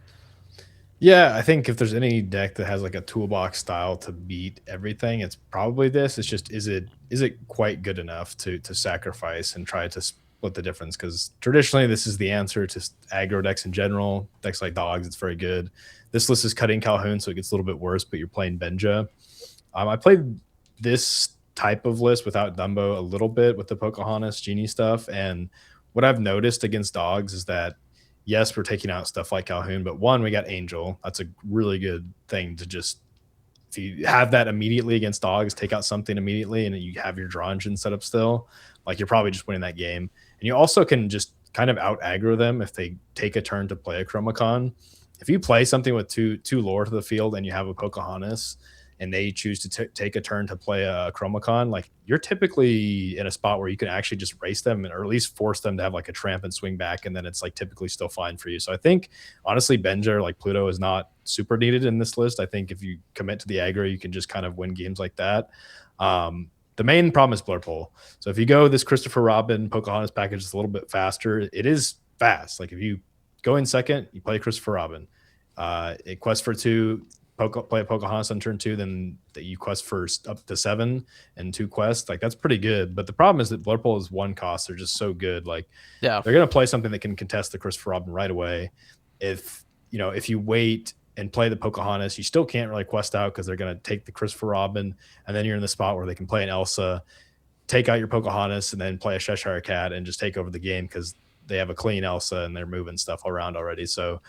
Yeah, I think if there's any deck that has like a toolbox style to beat everything, it's probably this. It's just is it quite good enough to sacrifice and try to split the difference? Because traditionally this is the answer to aggro decks in general. Decks like Dogs, it's very good. This list is cutting Calhoun, so it gets a little bit worse, but you're playing Benja. I played this type of list without Dumbo a little bit with the Pocahontas Genie stuff, and what I've noticed against Dogs is that yes, we're taking out stuff like Calhoun, but one, we got Angel. That's a really good thing to just, if you have that immediately against Dogs, take out something immediately, and you have your draw engine set up still, like you're probably just winning that game. And you also can just kind of out aggro them if they take a turn to play a Chromacon. If you play something with two lore to the field and you have a Pocahontas, and they choose to take a turn to play a Chromacon, like you're typically in a spot where you can actually just race them, or at least force them to have like a tramp and swing back, and then it's like typically still fine for you. So I think honestly Benja, like Pluto, is not super needed in this list. I think if you commit to the aggro, you can just kind of win games like that. The main problem is Blurple. So if you go this Christopher Robin Pocahontas package, is a little bit faster. It is fast. Like if you go in second, you play Christopher Robin. It quests for 2, play Pocahontas on turn 2, then that you quest first up to 7 and 2 quests. Like that's pretty good. But the problem is that Blurple is 1 cost. They're just so good. Like they're gonna play something that can contest the Christopher Robin right away. If you wait and play the Pocahontas, you still can't really quest out because they're gonna take the Christopher Robin, and then you're in the spot where they can play an Elsa, take out your Pocahontas, and then play a Cheshire Cat and just take over the game because they have a clean Elsa and they're moving stuff around already. So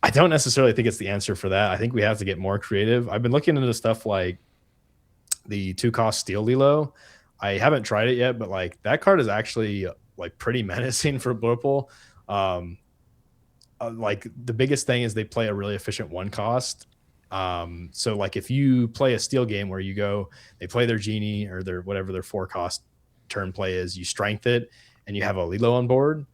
I don't necessarily think it's the answer for that. I think we have to get more creative. I've been looking into stuff like the 2-cost Steel Lilo. I haven't tried it yet, but like that card is actually like pretty menacing for Blurple. Like the biggest thing is they play a really efficient 1-cost. So like if you play a Steel game where you go, they play their Genie or their whatever their 4-cost turn play is, you strength it, and you have a Lilo on board.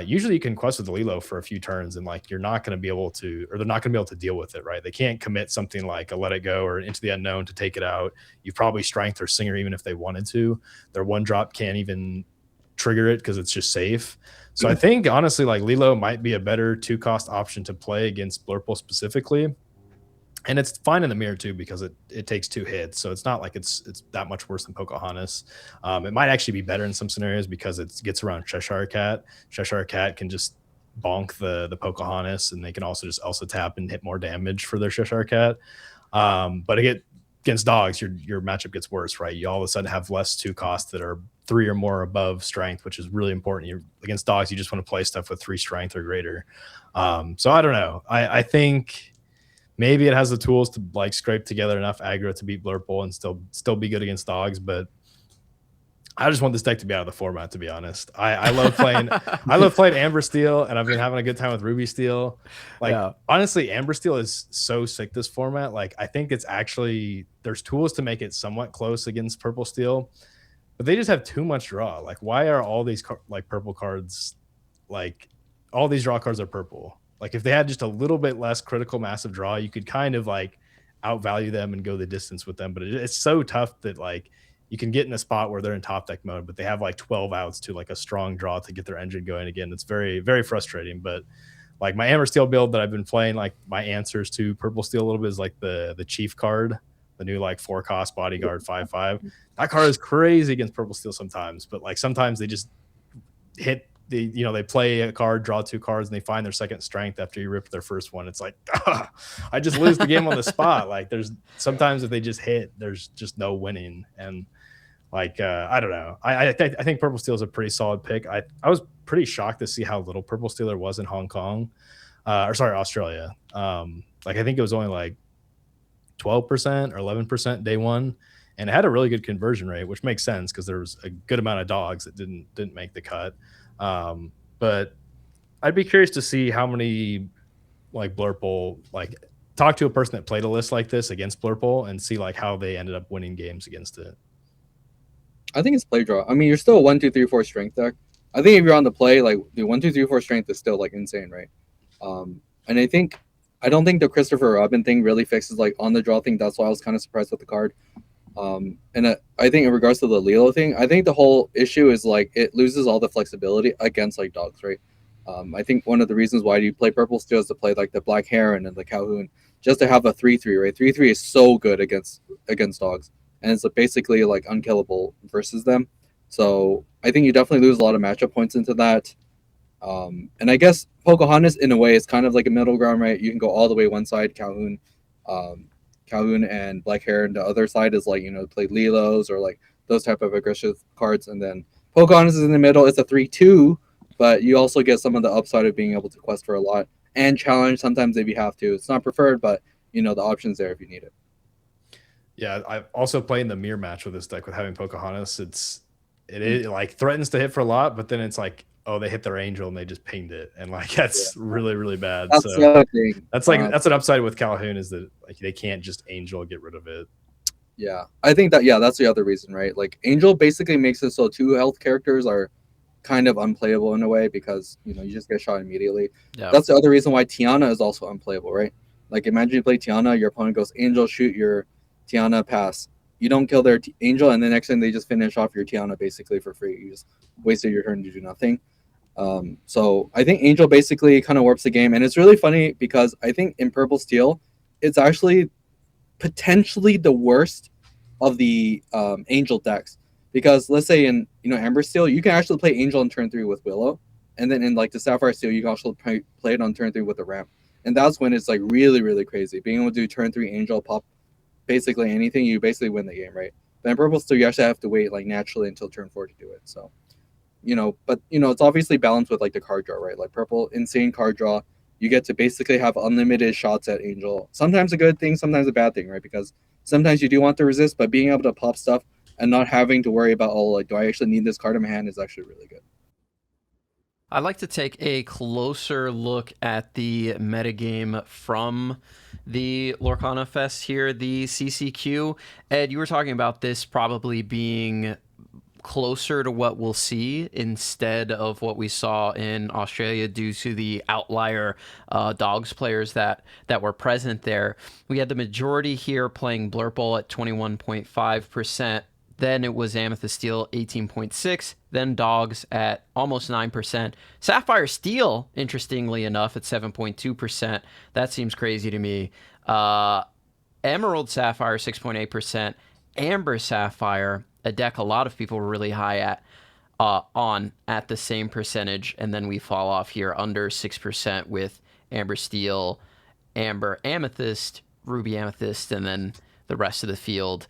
Usually you can quest with the Lilo for a few turns, and like you're not going to be able to, or they're not going to be able to deal with it, right? They can't commit something like a Let It Go or Into the Unknown to take it out. You've probably strength or Singer even if they wanted to. Their 1-drop can't even trigger it because it's just safe. So I think honestly, like Lilo might be a better 2-cost option to play against Blurple specifically. And it's fine in the mirror too because it takes 2 hits, so it's not like it's that much worse than Pocahontas. It might actually be better in some scenarios because it gets around Cheshire Cat. Cheshire Cat can just bonk the Pocahontas, and they can also just Elsa tap and hit more damage for their Cheshire Cat. But against Dogs, your matchup gets worse, right? You all of a sudden have less 2 costs that are 3 or more above strength, which is really important. Against Dogs, you just want to play stuff with 3 strength or greater. So I don't know. I think maybe it has the tools to like scrape together enough aggro to beat Blurple and still be good against dogs, but I just want this deck to be out of the format, to be honest. I love playing Amber Steel, and I've been having a good time with Ruby Steel. Like, Yeah. honestly, Amber Steel is so sick this format. Like, I think it's actually, there's tools to make it somewhat close against Purple Steel, but they just have too much draw. Like, why are all these like purple cards, like all these draw cards are purple? Like, if they had just a little bit less critical massive draw, you could kind of like outvalue them and go the distance with them. But it's so tough that like you can get in a spot where they're in top deck mode, but they have like 12 outs to like a strong draw to get their engine going again. It's very, very frustrating. But like my Amber Steel build that I've been playing, like my answers to Purple Steel a little bit is like the Chief card, the new like 4-cost bodyguard 5/5. That card is crazy against Purple Steel sometimes, but like sometimes they just hit the, you know, they play a card, draw 2 cards, and they find their second strength after you rip their first one. It's like, I just lose the game on the spot. Like there's sometimes if they just hit, there's just no winning. And like, I don't know. I think Purple Steel is a pretty solid pick. I was pretty shocked to see how little Purple Steel there was in Hong Kong, or sorry, Australia. Like I think it was only like 12% or 11% day one, and it had a really good conversion rate, which makes sense because there was a good amount of dogs that didn't make the cut. But I'd be curious to see how many like Blurple, like talk to a person that played a list like this against Blurple and see like how they ended up winning games against it. I think it's play draw. I mean, you're still a 1, 2, 3, 4 strength deck. I think if you're on the play, like the 1, 2, 3, 4 strength is still like insane, right? And I don't think the Christopher Robin thing really fixes like on the draw thing. That's why I was kind of surprised with the card. And I think in regards to the Lilo thing, I think the whole issue is like it loses all the flexibility against like dogs, right? I think one of the reasons why you play Purple Steel is to play like the Black Heron and the Calhoun, just to have a 3/3, right? 3/3 is so good against dogs, and it's basically like unkillable versus them. So I think you definitely lose a lot of matchup points into that. And I guess Pocahontas in a way is kind of like a middle ground, right? You can go all the way one side, Calhoun and Black Heron. The other side is like, you know, play Lilos or like those type of aggressive cards. And then Pocahontas is in the middle. It's a 3/2, but you also get some of the upside of being able to quest for a lot and challenge sometimes if you have to. It's not preferred, but you know, the option's there if you need it. Yeah, I've also played in the mirror match with this deck with having Pocahontas. It like threatens to hit for a lot, but then it's like, oh, they hit their angel and they just pinged it, and like that's really, really bad. That's the other thing. That's like that's an upside with Calhoun is that like they can't just angel get rid of it. Yeah, I think that that's the other reason, right? Like angel basically makes it so 2 health characters are kind of unplayable in a way because you know you just get shot immediately. Yeah. That's the other reason why Tiana is also unplayable, right? Like imagine you play Tiana, your opponent goes angel, shoot your Tiana, pass. You don't kill their angel, and the next thing they just finish off your Tiana basically for free. You just wasted your turn to do nothing. So I think angel basically kind of warps the game, and it's really funny because I think in Purple Steel, it's actually potentially the worst of the angel decks because let's say in Amber Steel you can actually play angel on turn 3 with Willow, and then in like the Sapphire Steel you can also play it on turn 3 with the ramp, and that's when it's like really, really crazy being able to do turn 3 angel pop basically anything. You basically win the game, right? But in Purple Steel you actually have to wait like naturally until turn 4 to do it. So but it's obviously balanced with like the card draw, right? Like Purple, insane card draw. You get to basically have unlimited shots at angel. Sometimes a good thing, sometimes a bad thing, right? Because sometimes you do want to resist, but being able to pop stuff and not having to worry about, oh, like, do I actually need this card in my hand is actually really good. I'd like to take a closer look at the metagame from the Lorcana Fest here, the CCQ. Ed, you were talking about this probably being closer to what we'll see instead of what we saw in Australia due to the outlier dogs players that were present there. We had the majority here playing Blurple at 21.5%. Then it was Amethyst Steel 18.6%. Then dogs at almost 9%. Sapphire Steel, interestingly enough, at 7.2%. That seems crazy to me. Emerald Sapphire 6.8%. Amber Sapphire, a deck a lot of people were really high at at the same percentage, and then we fall off here under 6% with Amber Steel, Amber Amethyst, Ruby Amethyst, and then the rest of the field.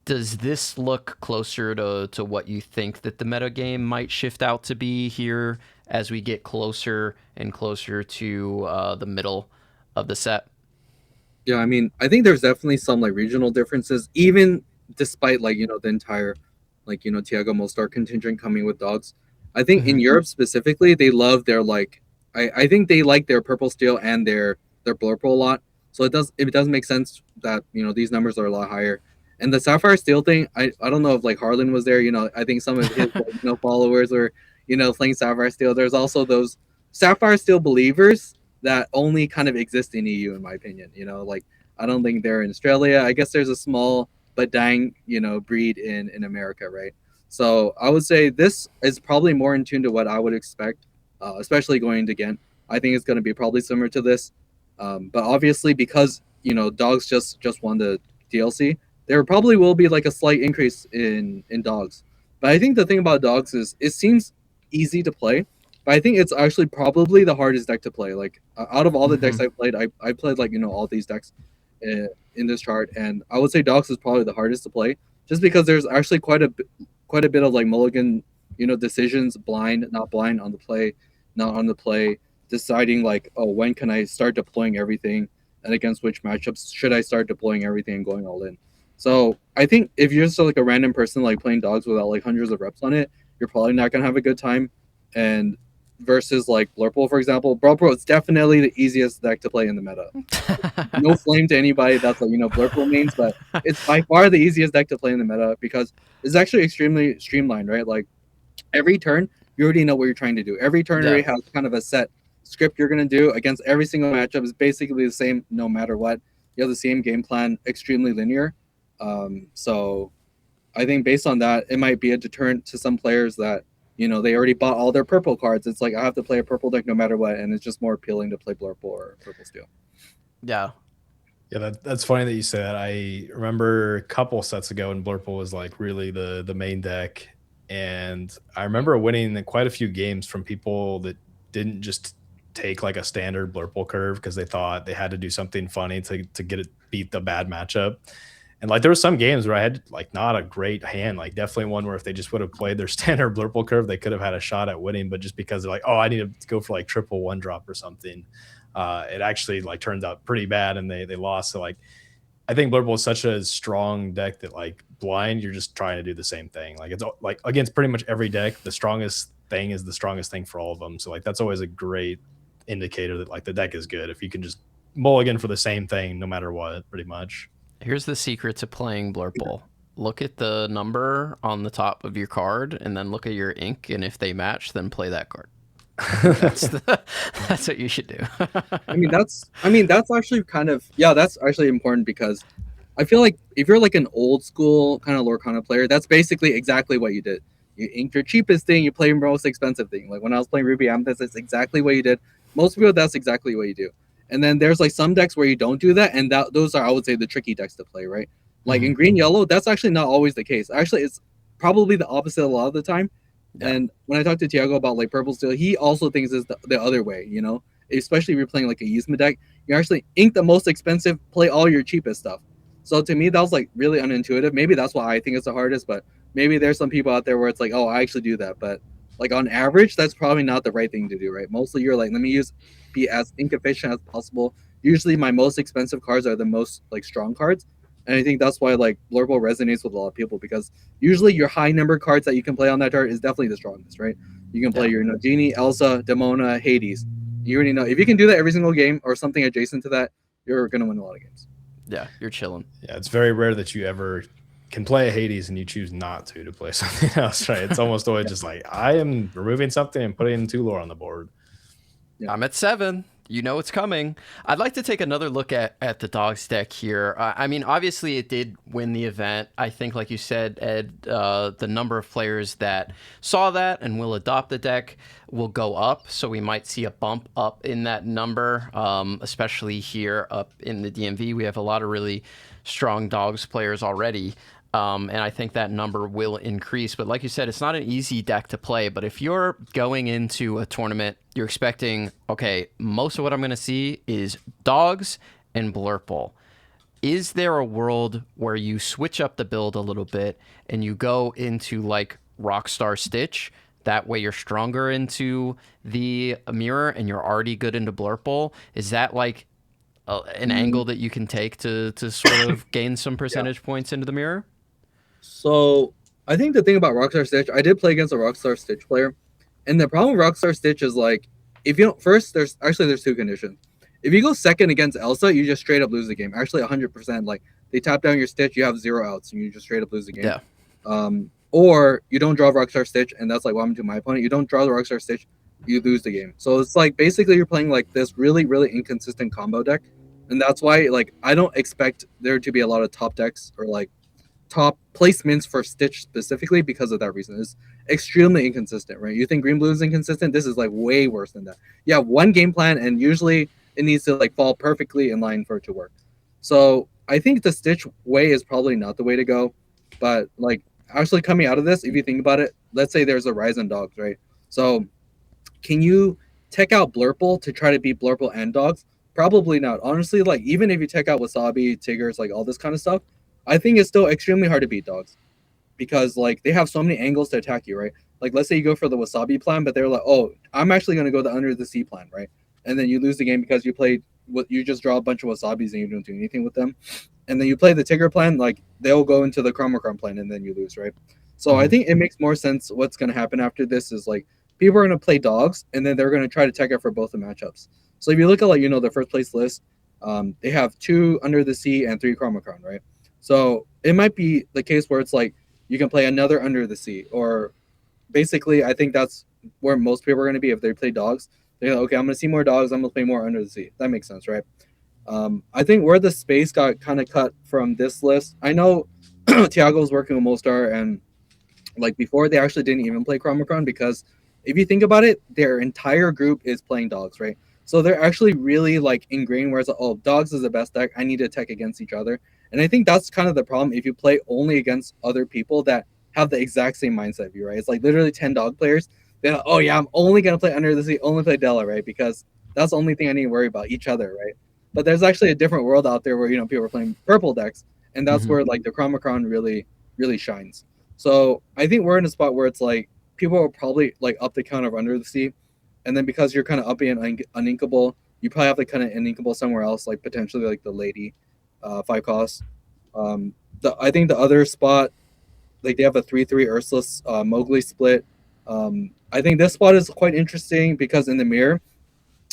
Does this look closer to what you think that the metagame might shift out to be here as we get closer and closer to the middle of the set? Yeah, I mean, I think there's definitely some like regional differences, even despite like the entire like Tiago Mostar contingent coming with dogs. I think in Hmm. Europe specifically, they love their like I think they like their purple steel and their blurple a lot. So it does make sense that these numbers are a lot higher. And the sapphire steel thing, I don't know if like Harlan was there. I think some of his like, followers were playing sapphire steel. There's also those sapphire steel believers that only kind of exist in EU, in my opinion. Like I don't think they're in Australia. I guess there's a small but dying, breed in America, right? So I would say this is probably more in tune to what I would expect, especially going to Ghent. I think it's going to be probably similar to this, but obviously because dogs just won the DLC, there probably will be like a slight increase in dogs. But I think the thing about dogs is it seems easy to play, but I think it's actually probably the hardest deck to play. Like out of all the decks Hmm. I played, I played like all these decks in this chart, and I would say dogs is probably the hardest to play, just because there's actually quite a bit of like mulligan, decisions, blind, not blind on the play, not on the play, deciding like, oh, when can I start deploying everything, and against which matchups should I start deploying everything and going all in. So I think if you're just like a random person like playing dogs without like hundreds of reps on it, you're probably not gonna have a good time. And versus like Blurple, for example, Blurple is definitely the easiest deck to play in the meta. No flame to anybody that's like Blurple mains, but it's by far the easiest deck to play in the meta because it's actually extremely streamlined, right? Like every turn, you already know what you're trying to do. Every turn Yeah. already has kind of a set script you're gonna do against every single matchup. Is basically the same no matter what. You have the same game plan, extremely linear. So I think based on that, it might be a deterrent to some players that they already bought all their purple cards. It's like I have to play a purple deck no matter what, and it's just more appealing to play Blurple or Purple Steel. Yeah. Yeah, that's funny that you say that. I remember a couple sets ago when Blurple was like really the main deck, and I remember winning quite a few games from people that didn't just take like a standard Blurple curve because they thought they had to do something funny to get it beat the bad matchup. And like there were some games where I had like not a great hand, like definitely one where if they just would have played their standard Blurple curve, they could have had a shot at winning. But just because they're like, oh, I need to go for like triple one drop or something, it actually like turns out pretty bad and they lost. So like I think Blurple is such a strong deck that like blind, you're just trying to do the same thing. Like it's like against pretty much every deck, the strongest thing is the strongest thing for all of them. So like that's always a great indicator that like the deck is good if you can just mulligan for the same thing no matter what, pretty much. Here's the secret to playing Blurple. Look at the number on the top of your card, and then look at your ink, and if they match, then play that card. I think that's what you should do. That's actually kind of that's actually important because I feel like if you're like an old school kind of Lorcana player, that's basically exactly what you did. You inked your cheapest thing, you play your most expensive thing. Like when I was playing Ruby Amethyst, that's exactly what you did. Most people, that's exactly what you do. And then there's like some decks where you don't do that, and those are I would say the tricky decks to play, right? Like in Mhm. green yellow, that's actually not always the case. Actually, it's probably the opposite a lot of the time. Yeah. And when I talked to Tiago about like purple steel, he also thinks it's the other way, especially if you're playing like a Yzma deck, you actually ink the most expensive, play all your cheapest stuff. So to me, that was like really unintuitive. Maybe that's why I think it's the hardest, but maybe there's some people out there where it's like, oh, I actually do that. But like on average, that's probably not the right thing to do, right? Mostly you're like, let me be as ink efficient as possible. Usually my most expensive cards are the most like strong cards. And I think that's why like Blurple resonates with a lot of people because usually your high number cards that you can play on that chart is definitely the strongest, right? You can play Yeah. your Genie, Elsa, Demona, Hades. You already know if you can do that every single game or something adjacent to that, you're gonna win a lot of games. Yeah. You're chilling. Yeah, it's very rare that you ever can play a Hades and you choose not to play something else, right? It's almost always just like I am removing something and putting two lore on the board. Yeah. I'm at 7. You know it's coming. I'd like to take another look at the dogs deck here. I mean, obviously it did win the event. I think, like you said, Ed, the number of players that saw that and will adopt the deck will go up. So we might see a bump up in that number, especially here up in the DMV. We have a lot of really strong dogs players already. And I think that number will increase. But like you said, it's not an easy deck to play. But if you're going into a tournament, you're expecting, okay, most of what I'm going to see is dogs and Blurple. Is there a world where you switch up the build a little bit and you go into like Rockstar Stitch? That way you're stronger into the mirror and you're already good into Blurple. Is that like an angle that you can take to sort of gain some percentage points into the mirror? So I think the thing about Rockstar Stitch, I did play against a Rockstar Stitch player, and the problem with Rockstar Stitch is like, if you don't first, there's two conditions. If you go second against Elsa, you just straight up lose the game. Actually, 100%. Like they tap down your Stitch, you have 0 outs, and you just straight up lose the game. Yeah. Or you don't draw Rockstar Stitch, and that's like what happened to my opponent. You don't draw the Rockstar Stitch, you lose the game. So it's like basically you're playing like this really, really inconsistent combo deck, and that's why like I don't expect there to be a lot of top decks or like top placements for Stitch specifically because of that reason. It's extremely inconsistent, right? You think Green Blue is inconsistent? This is like way worse than that. You have one game plan, and usually it needs to like fall perfectly in line for it to work. So I think the Stitch way is probably not the way to go. But like actually coming out of this, if you think about it, let's say there's a Rise on Dogs, right? So can you tech out Blurple to try to beat Blurple and Dogs? Probably not. Honestly, like even if you tech out Wasabi, Tigers, like all this kind of stuff, I think it's still extremely hard to beat Dogs because like they have so many angles to attack you, right? Like let's say you go for the Wasabi plan, but they're like, oh, I'm actually going to go the Under the Sea plan, right? And then you lose the game because you just draw a bunch of Wasabis and you don't do anything with them. And then you play the Tigger plan, like they'll go into the Chromocron plan and then you lose, right? So I think it makes more sense. What's going to happen after this is like people are going to play Dogs and then they're going to try to tech it for both the matchups. So if you look at like the first place list, they have 2 Under the Sea and 3 Chromocron, right? So it might be the case where it's like you can play another Under the Sea, or basically I think that's where most people are going to be if they play Dogs. They're like, okay, I'm going to see more Dogs, I'm going to play more Under the Sea. That makes sense, right? I think where the space got kind of cut from this list, I know Tiago was working with Mostar, and like before they actually didn't even play Chromocron because if you think about it, their entire group is playing Dogs, right? So they're actually really like ingrained where it's like, oh, Dogs is the best deck. I need to tech against each other. And I think that's kind of the problem if you play only against other people that have the exact same mindset of you, right? It's like literally 10 Dog players. They're like, oh yeah, I'm only going to play Under the Sea, only play Della, right? Because that's the only thing I need to worry about, each other, right? But there's actually a different world out there where, people are playing purple decks. And that's where like the Chromocron really, really shines. So I think we're in a spot where it's like people are probably like up the count of Under the Sea. And then because you're kind of upping and uninkable, you probably have to kind of uninkable somewhere else, like potentially like the Lady 5 cost. I think the other spot, like they have a 3/3 Ursula Mowgli split. I think this spot is quite interesting because in the mirror,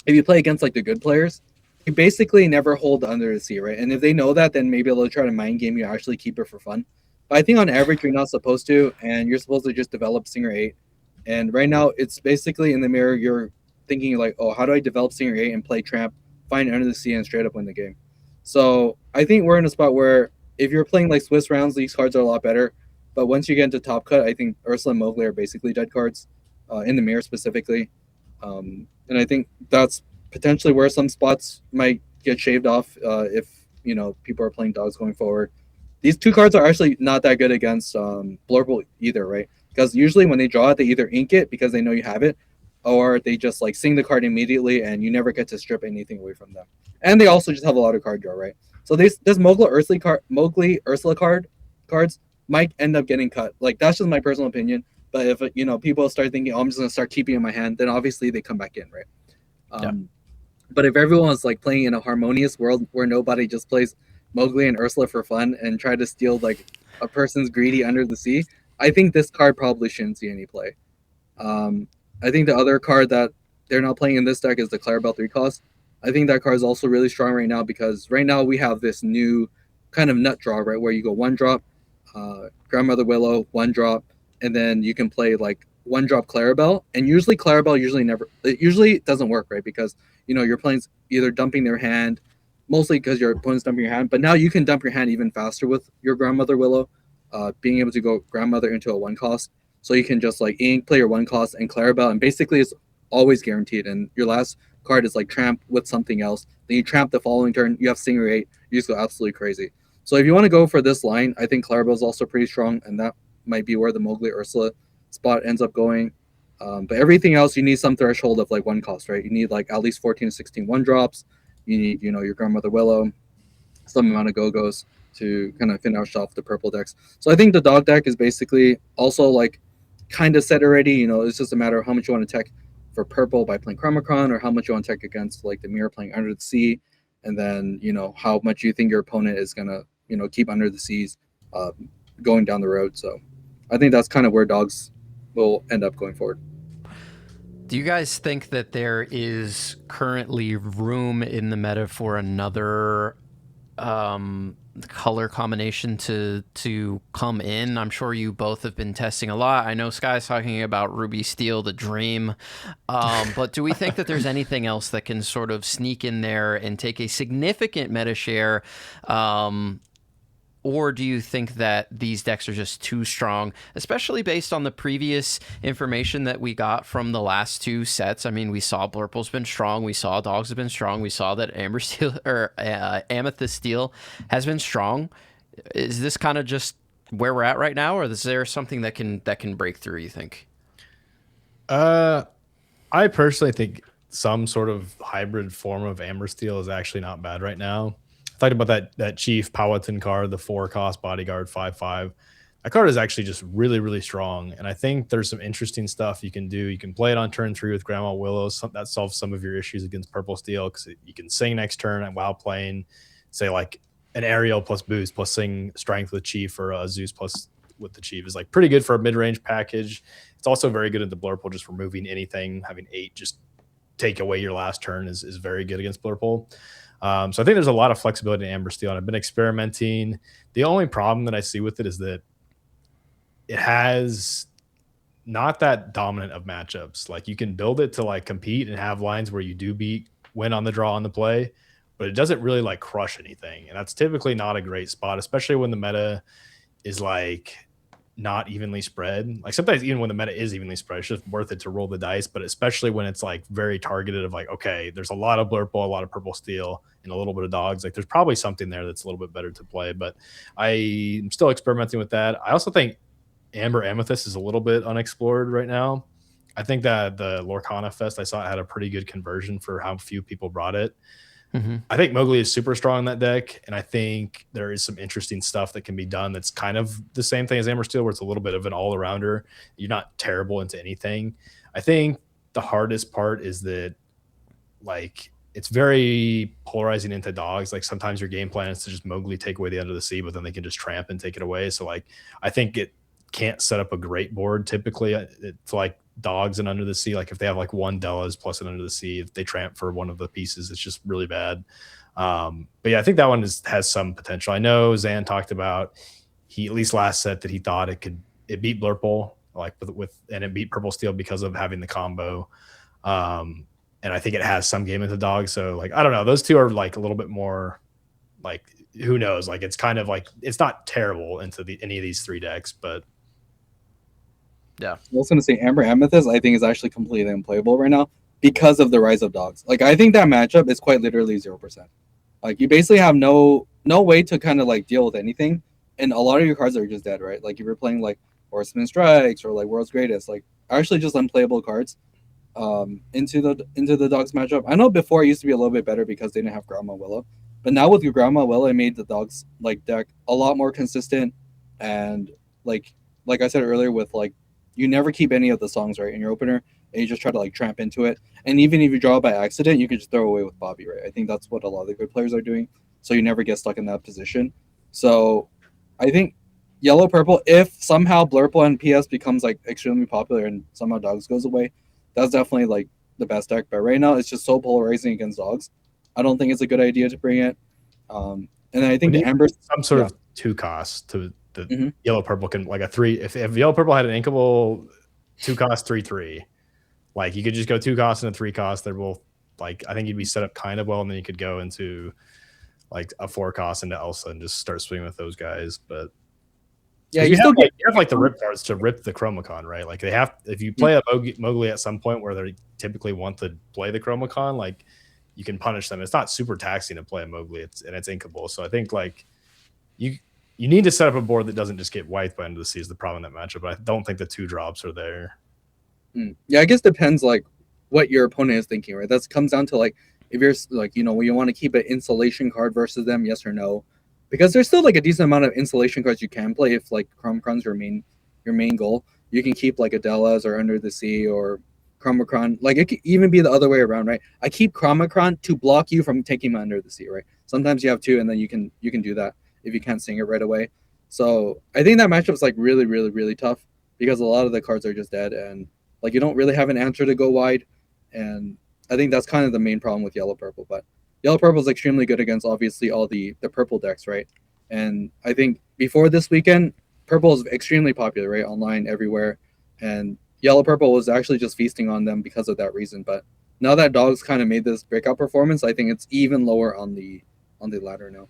if you play against like the good players, you basically never hold the Under the Sea, right? And if they know that, then maybe they'll try to mind game you, actually keep it for fun. But I think on average, you're not supposed to, and you're supposed to just develop Singer 8. And right now, it's basically in the mirror, you're thinking like, oh, how do I develop Singer 8 and play Tramp, find Under the Sea, and straight up win the game? So I think we're in a spot where if you're playing like Swiss rounds, these cards are a lot better. But once you get into Top Cut, I think Ursula and Mowgli are basically dead cards, in the mirror specifically. And I think that's potentially where some spots might get shaved off if people are playing Dogs going forward. These 2 cards are actually not that good against Blurple either, right? Because usually when they draw it, they either ink it because they know you have it, or they just like sing the card immediately and you never get to strip anything away from them. And they also just have a lot of card draw, right? So this Mowgli Ursula cards might end up getting cut. Like that's just my personal opinion. But if people start thinking, oh, I'm just gonna start keeping it in my hand, then obviously they come back in, right? But if everyone is like playing in a harmonious world where nobody just plays Mowgli and Ursula for fun and try to steal like a person's greedy Under the Sea, I think this card probably shouldn't see any play. I think the other card that they're not playing in this deck is the Clarabelle 3 cost. I think that card is also really strong right now because right now we have this new kind of nut draw, right, where you go 1 drop, Grandmother Willow, 1 drop, and then you can play like 1 drop Clarabelle. And usually Clarabelle usually doesn't work, right? Because your playing's either dumping their hand, mostly because your opponent's dumping your hand. But now you can dump your hand even faster with your Grandmother Willow, being able to go Grandmother into a 1 cost. So you can just like ink, play your 1 cost and Clarabelle, and basically it's always guaranteed. And your last card is like Tramp with something else. Then you Tramp the following turn, you have Singer 8, you just go absolutely crazy. So if you want to go for this line, I think Clarabelle is also pretty strong, and that might be where the Mowgli Ursula spot ends up going. But everything else, you need some threshold of like 1 cost, right? You need like at least 14 to 16 1 drops. You need, your Grandmother Willow, some amount of Go-Go's to kind of finish off the purple decks. So I think the Dog deck is basically also like kind of set already. It's just a matter of how much you want to tech for purple by playing Chromocron, or how much you want to tech against like the mirror playing Under the Sea. and then how much you think your opponent is gonna keep under the seas, going down the road. So I think that's kind of where dogs will end up going forward. Do you guys think that there is currently room in the meta for another color combination to come in? I'm sure you both have been testing a lot. I know Sky's talking about Ruby Steel, the dream. But do we think that there's anything else that can sort of sneak in there and take a significant meta share? Or do you think that these decks are just too strong, especially based on the previous information that we got from the last two sets? I mean, we saw Blurple's been strong. We saw Dogs have been strong. We saw that Amber Steel or Amethyst Steel has been strong. Is this kind of just where we're at right now, or is there something that can break through, you think? I personally think some sort of hybrid form of Amber Steel is actually not bad right now. I thought about that Chief Powhatan card, the 4-cost bodyguard 5/5. That card is actually just really, really strong. And I think there's some interesting stuff you can do. You can play it on turn 3 with Grandma Willow. That solves some of your issues against Purple Steel, because you can sing next turn and while playing, say, like an Aerial plus boost plus sing strength with Chief, or a Zeus plus with the Chief is like pretty good for a mid-range package. It's also very good at the Blurple, just removing anything. Having 8 just take away your last turn is very good against Blurple. So I think there's a lot of flexibility in Amber Steel, and I've been experimenting. The only problem that I see with it is that it has not that dominant of matchups. Like, you can build it to like compete and have lines where you do win on the draw on the play, but it doesn't really like crush anything. And that's typically not a great spot, especially when the meta is like not evenly spread. Like, sometimes even when the meta is evenly spread, it's just worth it to roll the dice. But especially when it's like very targeted of like, okay, there's a lot of Blurple, a lot of Purple Steel, and a little bit of Dogs. Like, there's probably something there that's a little bit better to play. But I'm still experimenting with that. I also think Amber Amethyst is a little bit unexplored right now. I think that the Lorcana Fest I saw had a pretty good conversion for how few people brought it. I think Mowgli is super strong in that deck, and I think there is some interesting stuff that can be done that's kind of the same thing as Amber Steel, where it's a little bit of an all-arounder. You're not terrible into anything. I think the hardest part is that, like, it's very polarizing into Dogs. Like, sometimes your game plan is to just Mowgli take away the End of the Sea, but then they can just tramp and take it away. So, like, I think it can't set up a great board typically. It's like Dogs and Under the Sea. Like, if they have like 1 Della's plus an Under the Sea, if they tramp for one of the pieces, it's just really bad. But yeah, I think that one has some potential. I know Zan talked about, he at least last set, that he thought it beat Blurple, like and it beat Purple Steel because of having the combo. And I think it has some game into Dogs. So, like, I don't know. Those two are like a little bit more like, who knows? Like, it's kind of like, it's not terrible into any of these 3 decks, but yeah. I was going to say Amber Amethyst, I think, is actually completely unplayable right now because of the rise of Dogs. Like, I think that matchup is quite literally 0%. Like, you basically have no way to kind of like deal with anything, and a lot of your cards are just dead, right? Like, if you're playing like Horseman Strikes or like World's Greatest, like actually just unplayable cards into the Dogs matchup. I know before it used to be a little bit better because they didn't have Grandma Willow, but now with your Grandma Willow, it made the Dogs like deck a lot more consistent, and like I said earlier, with like, you never keep any of the songs right in your opener, and you just try to like tramp into it. And even if you draw it by accident, you can just throw away with Bobby, right? I think that's what a lot of the good players are doing, so you never get stuck in that position. So I think Yellow Purple, if somehow Blurple and PS becomes like extremely popular and somehow Dogs goes away, that's definitely like the best deck. But right now it's just so polarizing against Dogs. I don't think it's a good idea to bring it. And then I think the Amber, some sort of 2 costs to the Yellow Purple can, like a 3. If Yellow Purple had an inkable 2 cost 3/3, like, you could just go 2 costs and a 3 cost. They're both like, I think you'd be set up kind of well, and then you could go into like a 4 cost into Elsa and just start swinging with those guys. But yeah, you have like the rip cards to rip the Chromacon, right? Like, they have, if you play a Mowgli at some point where they typically want to play the Chromacon, like, you can punish them. It's not super taxing to play a Mowgli, and it's inkable. So I think like you need to set up a board that doesn't just get wiped by End of the Sea is the problem in that matchup. But I don't think the 2 drops are there. Yeah, I guess depends like what your opponent is thinking, right? That comes down to like, if you're like, you want to keep an insulation card versus them, yes or no, because there's still like a decent amount of insulation cards you can play if like Chromacron's your main goal. You can keep like Adela's or Under the Sea or Chromacron. Like it could even be the other way around, right? I keep Chromacron to block you from taking my Under the Sea, right? Sometimes you have two, and then you can do that if you can't sing it right away. So I think that matchup is like really, really, really tough because a lot of the cards are just dead, and like you don't really have an answer to go wide. And I think that's kind of the main problem with yellow purple. But yellow purple is extremely good against obviously all the purple decks, right? And I think before this weekend, purple is extremely popular, right? Online, everywhere. And yellow purple was actually just feasting on them because of that reason. But now that dogs kind of made this breakout performance, I think it's even lower on the ladder now.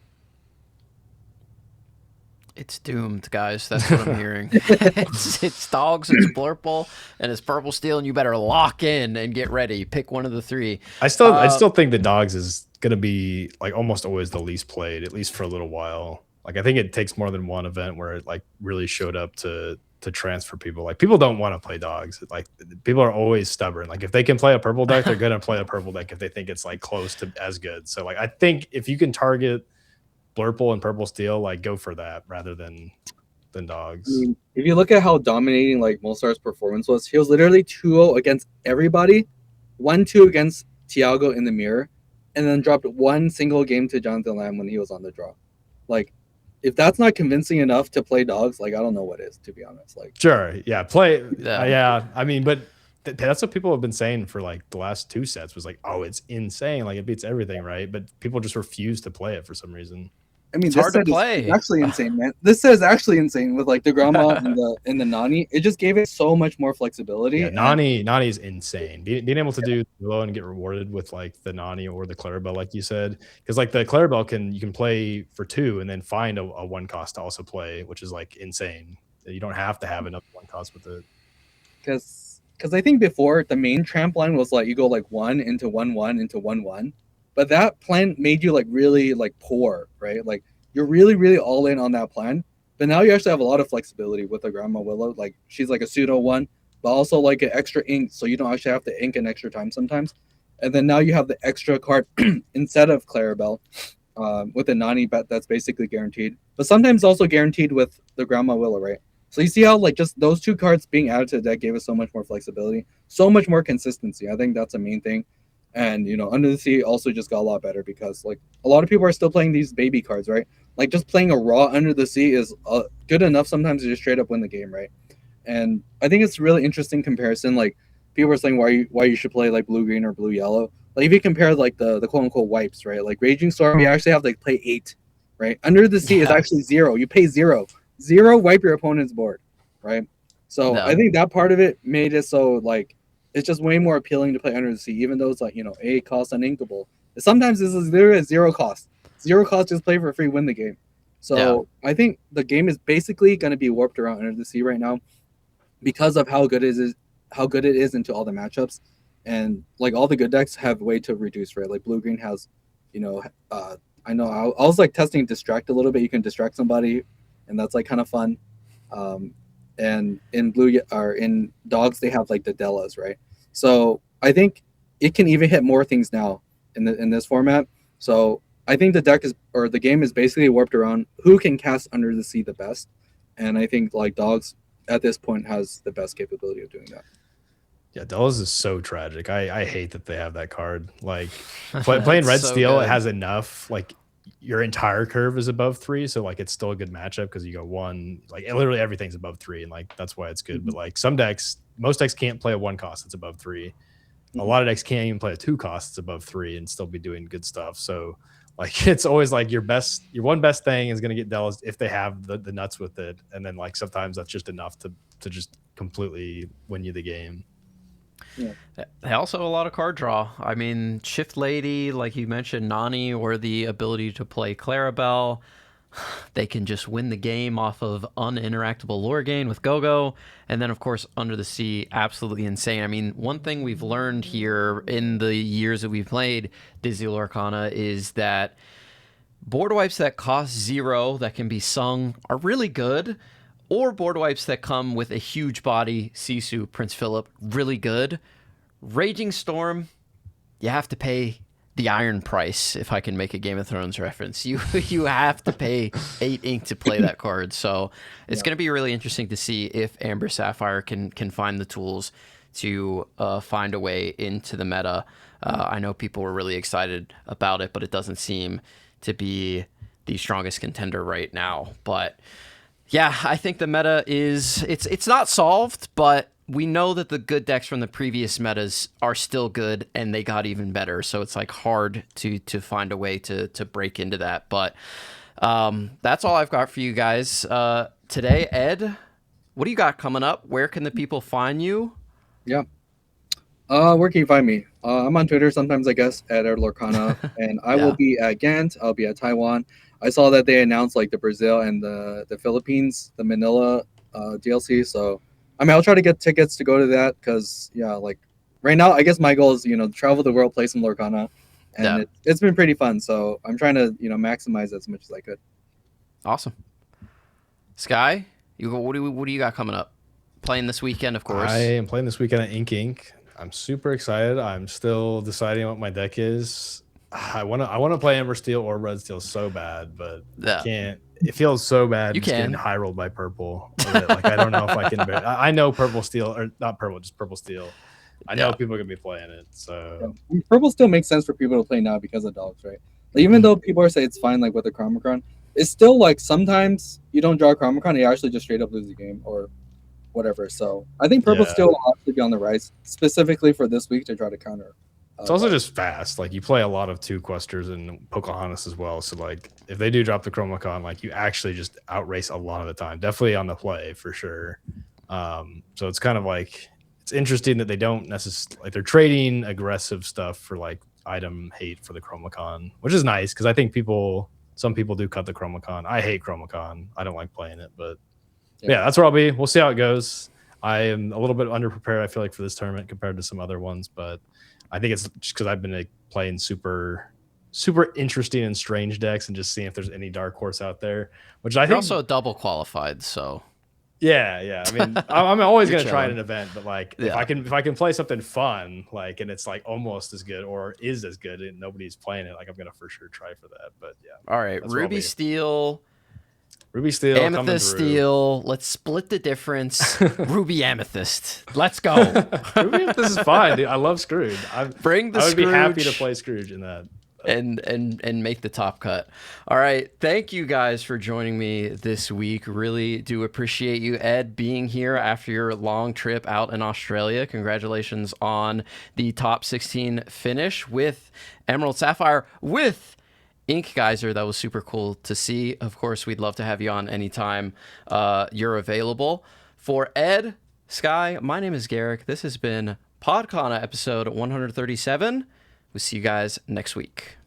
It's doomed, guys. That's what I'm hearing. It's dogs, it's Blurple, and it's purple steel, and you better lock in and get ready. Pick one of the three. I still think the dogs is gonna be like almost always the least played, at least for a little while. Like I think it takes more than one event where it like really showed up to transfer people. Like people don't want to play dogs. Like people are always stubborn. Like if they can play a purple deck, they're gonna play a purple deck if they think it's like close to as good. So like I think if you can target Blurple and purple steel, like go for that rather than dogs. I mean, if you look at how dominating like Molstar's performance was, he was literally 2-0 against everybody, 1-2 against Tiago in the mirror, and then dropped one single game to Jonathan Lamb when he was on the draw. Like, if that's not convincing enough to play dogs, like I don't know what is, to be honest. Like, sure, yeah, play, yeah. I mean, but that's what people have been saying for like the last two sets was like, oh, it's insane, like it beats everything, right? But people just refuse to play it for some reason. I mean, it's this hard to play. Is actually insane, man. This set is actually insane with like the grandma and the Nani. It just gave it so much more flexibility. Yeah, Nani is insane. Being able to do low and get rewarded with like the Nani or the Clarabelle, like you said, because like the Clarabelle you can play for two and then find a one cost to also play, which is like insane. You don't have to have another one cost with it. Because I think before the main tramp line was like you go like 1 into 1-1 into 1-1. But that plan made you like really like poor, right? Like you're really, really all in on that plan. But now you actually have a lot of flexibility with the Grandma Willow. Like she's like a pseudo one, but also like an extra ink, so you don't actually have to ink an extra time sometimes. And then now you have the extra card instead of Clarabelle with a Nani bet that's basically guaranteed. But sometimes also guaranteed with the Grandma Willow, right? So you see how like just those two cards being added to the deck gave us so much more flexibility, so much more consistency. I think that's a main thing. And, you know, Under the Sea also just got a lot better because, like, a lot of people are still playing these baby cards, right? Like, just playing a raw Under the Sea is good enough sometimes to just straight up win the game, right? And I think it's a really interesting comparison. Like, people are saying why you should play, like, blue-green or blue-yellow. Like, if you compare, like, the quote-unquote wipes, right? Like, Raging Storm, you actually have to, like, play 8, right? Under the Sea is actually 0. You pay 0. 0, wipe your opponent's board, right? So I think that part of it made it so, like, it's just way more appealing to play Under the Sea, even though it's like, you know, 8 cost uninkable. Sometimes this is literally 0 cost. 0 cost, just play for free, win the game. So I think the game is basically going to be warped around Under the Sea right now because of how good it is into all the matchups. And like all the good decks have way to reduce, right? Like blue green has, you know, I know I was like testing distract a little bit. You can distract somebody, and that's like kind of fun. And in blue or in dogs, they have like the Dellas, right? So I think it can even hit more things now in this format. So I think the game is basically warped around who can cast Under the Sea the best, and I think like dogs at this point has the best capability of doing that. Yeah, Dellas is so tragic. I hate that they have that card. Like playing Red Steel, it has enough. Like your entire curve is above 3, so like it's still a good matchup because you go 1. Like literally everything's above 3, and like that's why it's good. But like most decks can't play a 1 cost that's above 3. A lot of decks can't even play a 2 cost that's above 3 and still be doing good stuff. So like it's always like your one best thing is going to get Dellas if they have the nuts with it, and then like sometimes that's just enough to just completely win you the game. Yeah. They also have a lot of card draw. I mean, Shift Lady, like you mentioned, Nani, or the ability to play Clarabelle. They can just win the game off of uninteractable Lorgain with Go-Go. And then, of course, Under the Sea, absolutely insane. I mean, one thing we've learned here in the years that we've played Dizzy Lorcana is that board wipes that cost 0 that can be sung are really good. Or board wipes that come with a huge body, Sisu, Prince Philip, really good. Raging Storm, you have to pay the iron price, if I can make a Game of Thrones reference. You have to pay 8 ink to play that card. So it's going to be really interesting to see if Amber Sapphire can find the tools to find a way into the meta. I know people were really excited about it, but it doesn't seem to be the strongest contender right now. But yeah, I think the meta is it's not solved, but we know that the good decks from the previous metas are still good, and they got even better. So it's like hard to find a way to break into that. But that's all I've got for you guys today. Ed, what do you got coming up? Where can the people find you? Yeah. Where can you find me? I'm on Twitter sometimes, I guess, at Lorcana, and I will be at Ghent. I'll be at Taiwan. I saw that they announced like the Brazil and the Philippines, the Manila DLC. So, I mean, I'll try to get tickets to go to that because, yeah, like right now, I guess my goal is, travel the world, play some Lorcana, and it's been pretty fun. So I'm trying to, maximize as much as I could. Awesome. Sky, what do you got coming up? Playing this weekend, of course. I am playing this weekend at Ink. I'm super excited. I'm still deciding what my deck is. I want to play Ember Steel or Red Steel so bad, but I can't. It feels so bad. You getting high rolled by purple. Like I don't know if I can. I know Purple Steel, or not purple, just Purple Steel. I know people are gonna be playing it. So Purple Steel makes sense for people to play now because of dogs, right? Like, even though people are saying it's fine, like with the Chromacron, it's still like sometimes you don't draw a Chromacron, you actually just straight up lose the game or whatever. So I think Purple Steel will actually be on the rise specifically for this week to try to counter. It's also just fast. Like you play a lot of 2 Questers and Pocahontas as well. So like if they do drop the Chromacon, like you actually just outrace a lot of the time. Definitely on the play for sure. So it's kind of like it's interesting that they don't necessarily like they're trading aggressive stuff for like item hate for the Chromacon, which is nice because I think some people do cut the Chromacon. I hate Chromacon. I don't like playing it, but yeah, that's where I'll be. We'll see how it goes. I am a little bit underprepared, I feel like, for this tournament compared to some other ones, but I think it's just because I've been like, playing super interesting and strange decks and just seeing if there's any dark horse out there, which I think also double qualified. So yeah. I mean, I'm always going to try an event, but like if I can play something fun, like, and it's like almost as good or is as good and nobody's playing it, like I'm going to for sure try for that. But yeah. All right. Ruby Steel, Amethyst Steel. Let's split the difference. Ruby Amethyst. Let's go. Ruby Amethyst is fine, dude. I love Scrooge. I would be happy to play Scrooge in that. And make the top cut. All right. Thank you guys for joining me this week. Really do appreciate you, Ed, being here after your long trip out in Australia. Congratulations on the top 16 finish with Emerald Sapphire with Ink Geyser. That was super cool to see. Of course, we'd love to have you on anytime you're available. For Ed, Sky, my name is Garrick. This has been Podcana episode 137. We'll see you guys next week.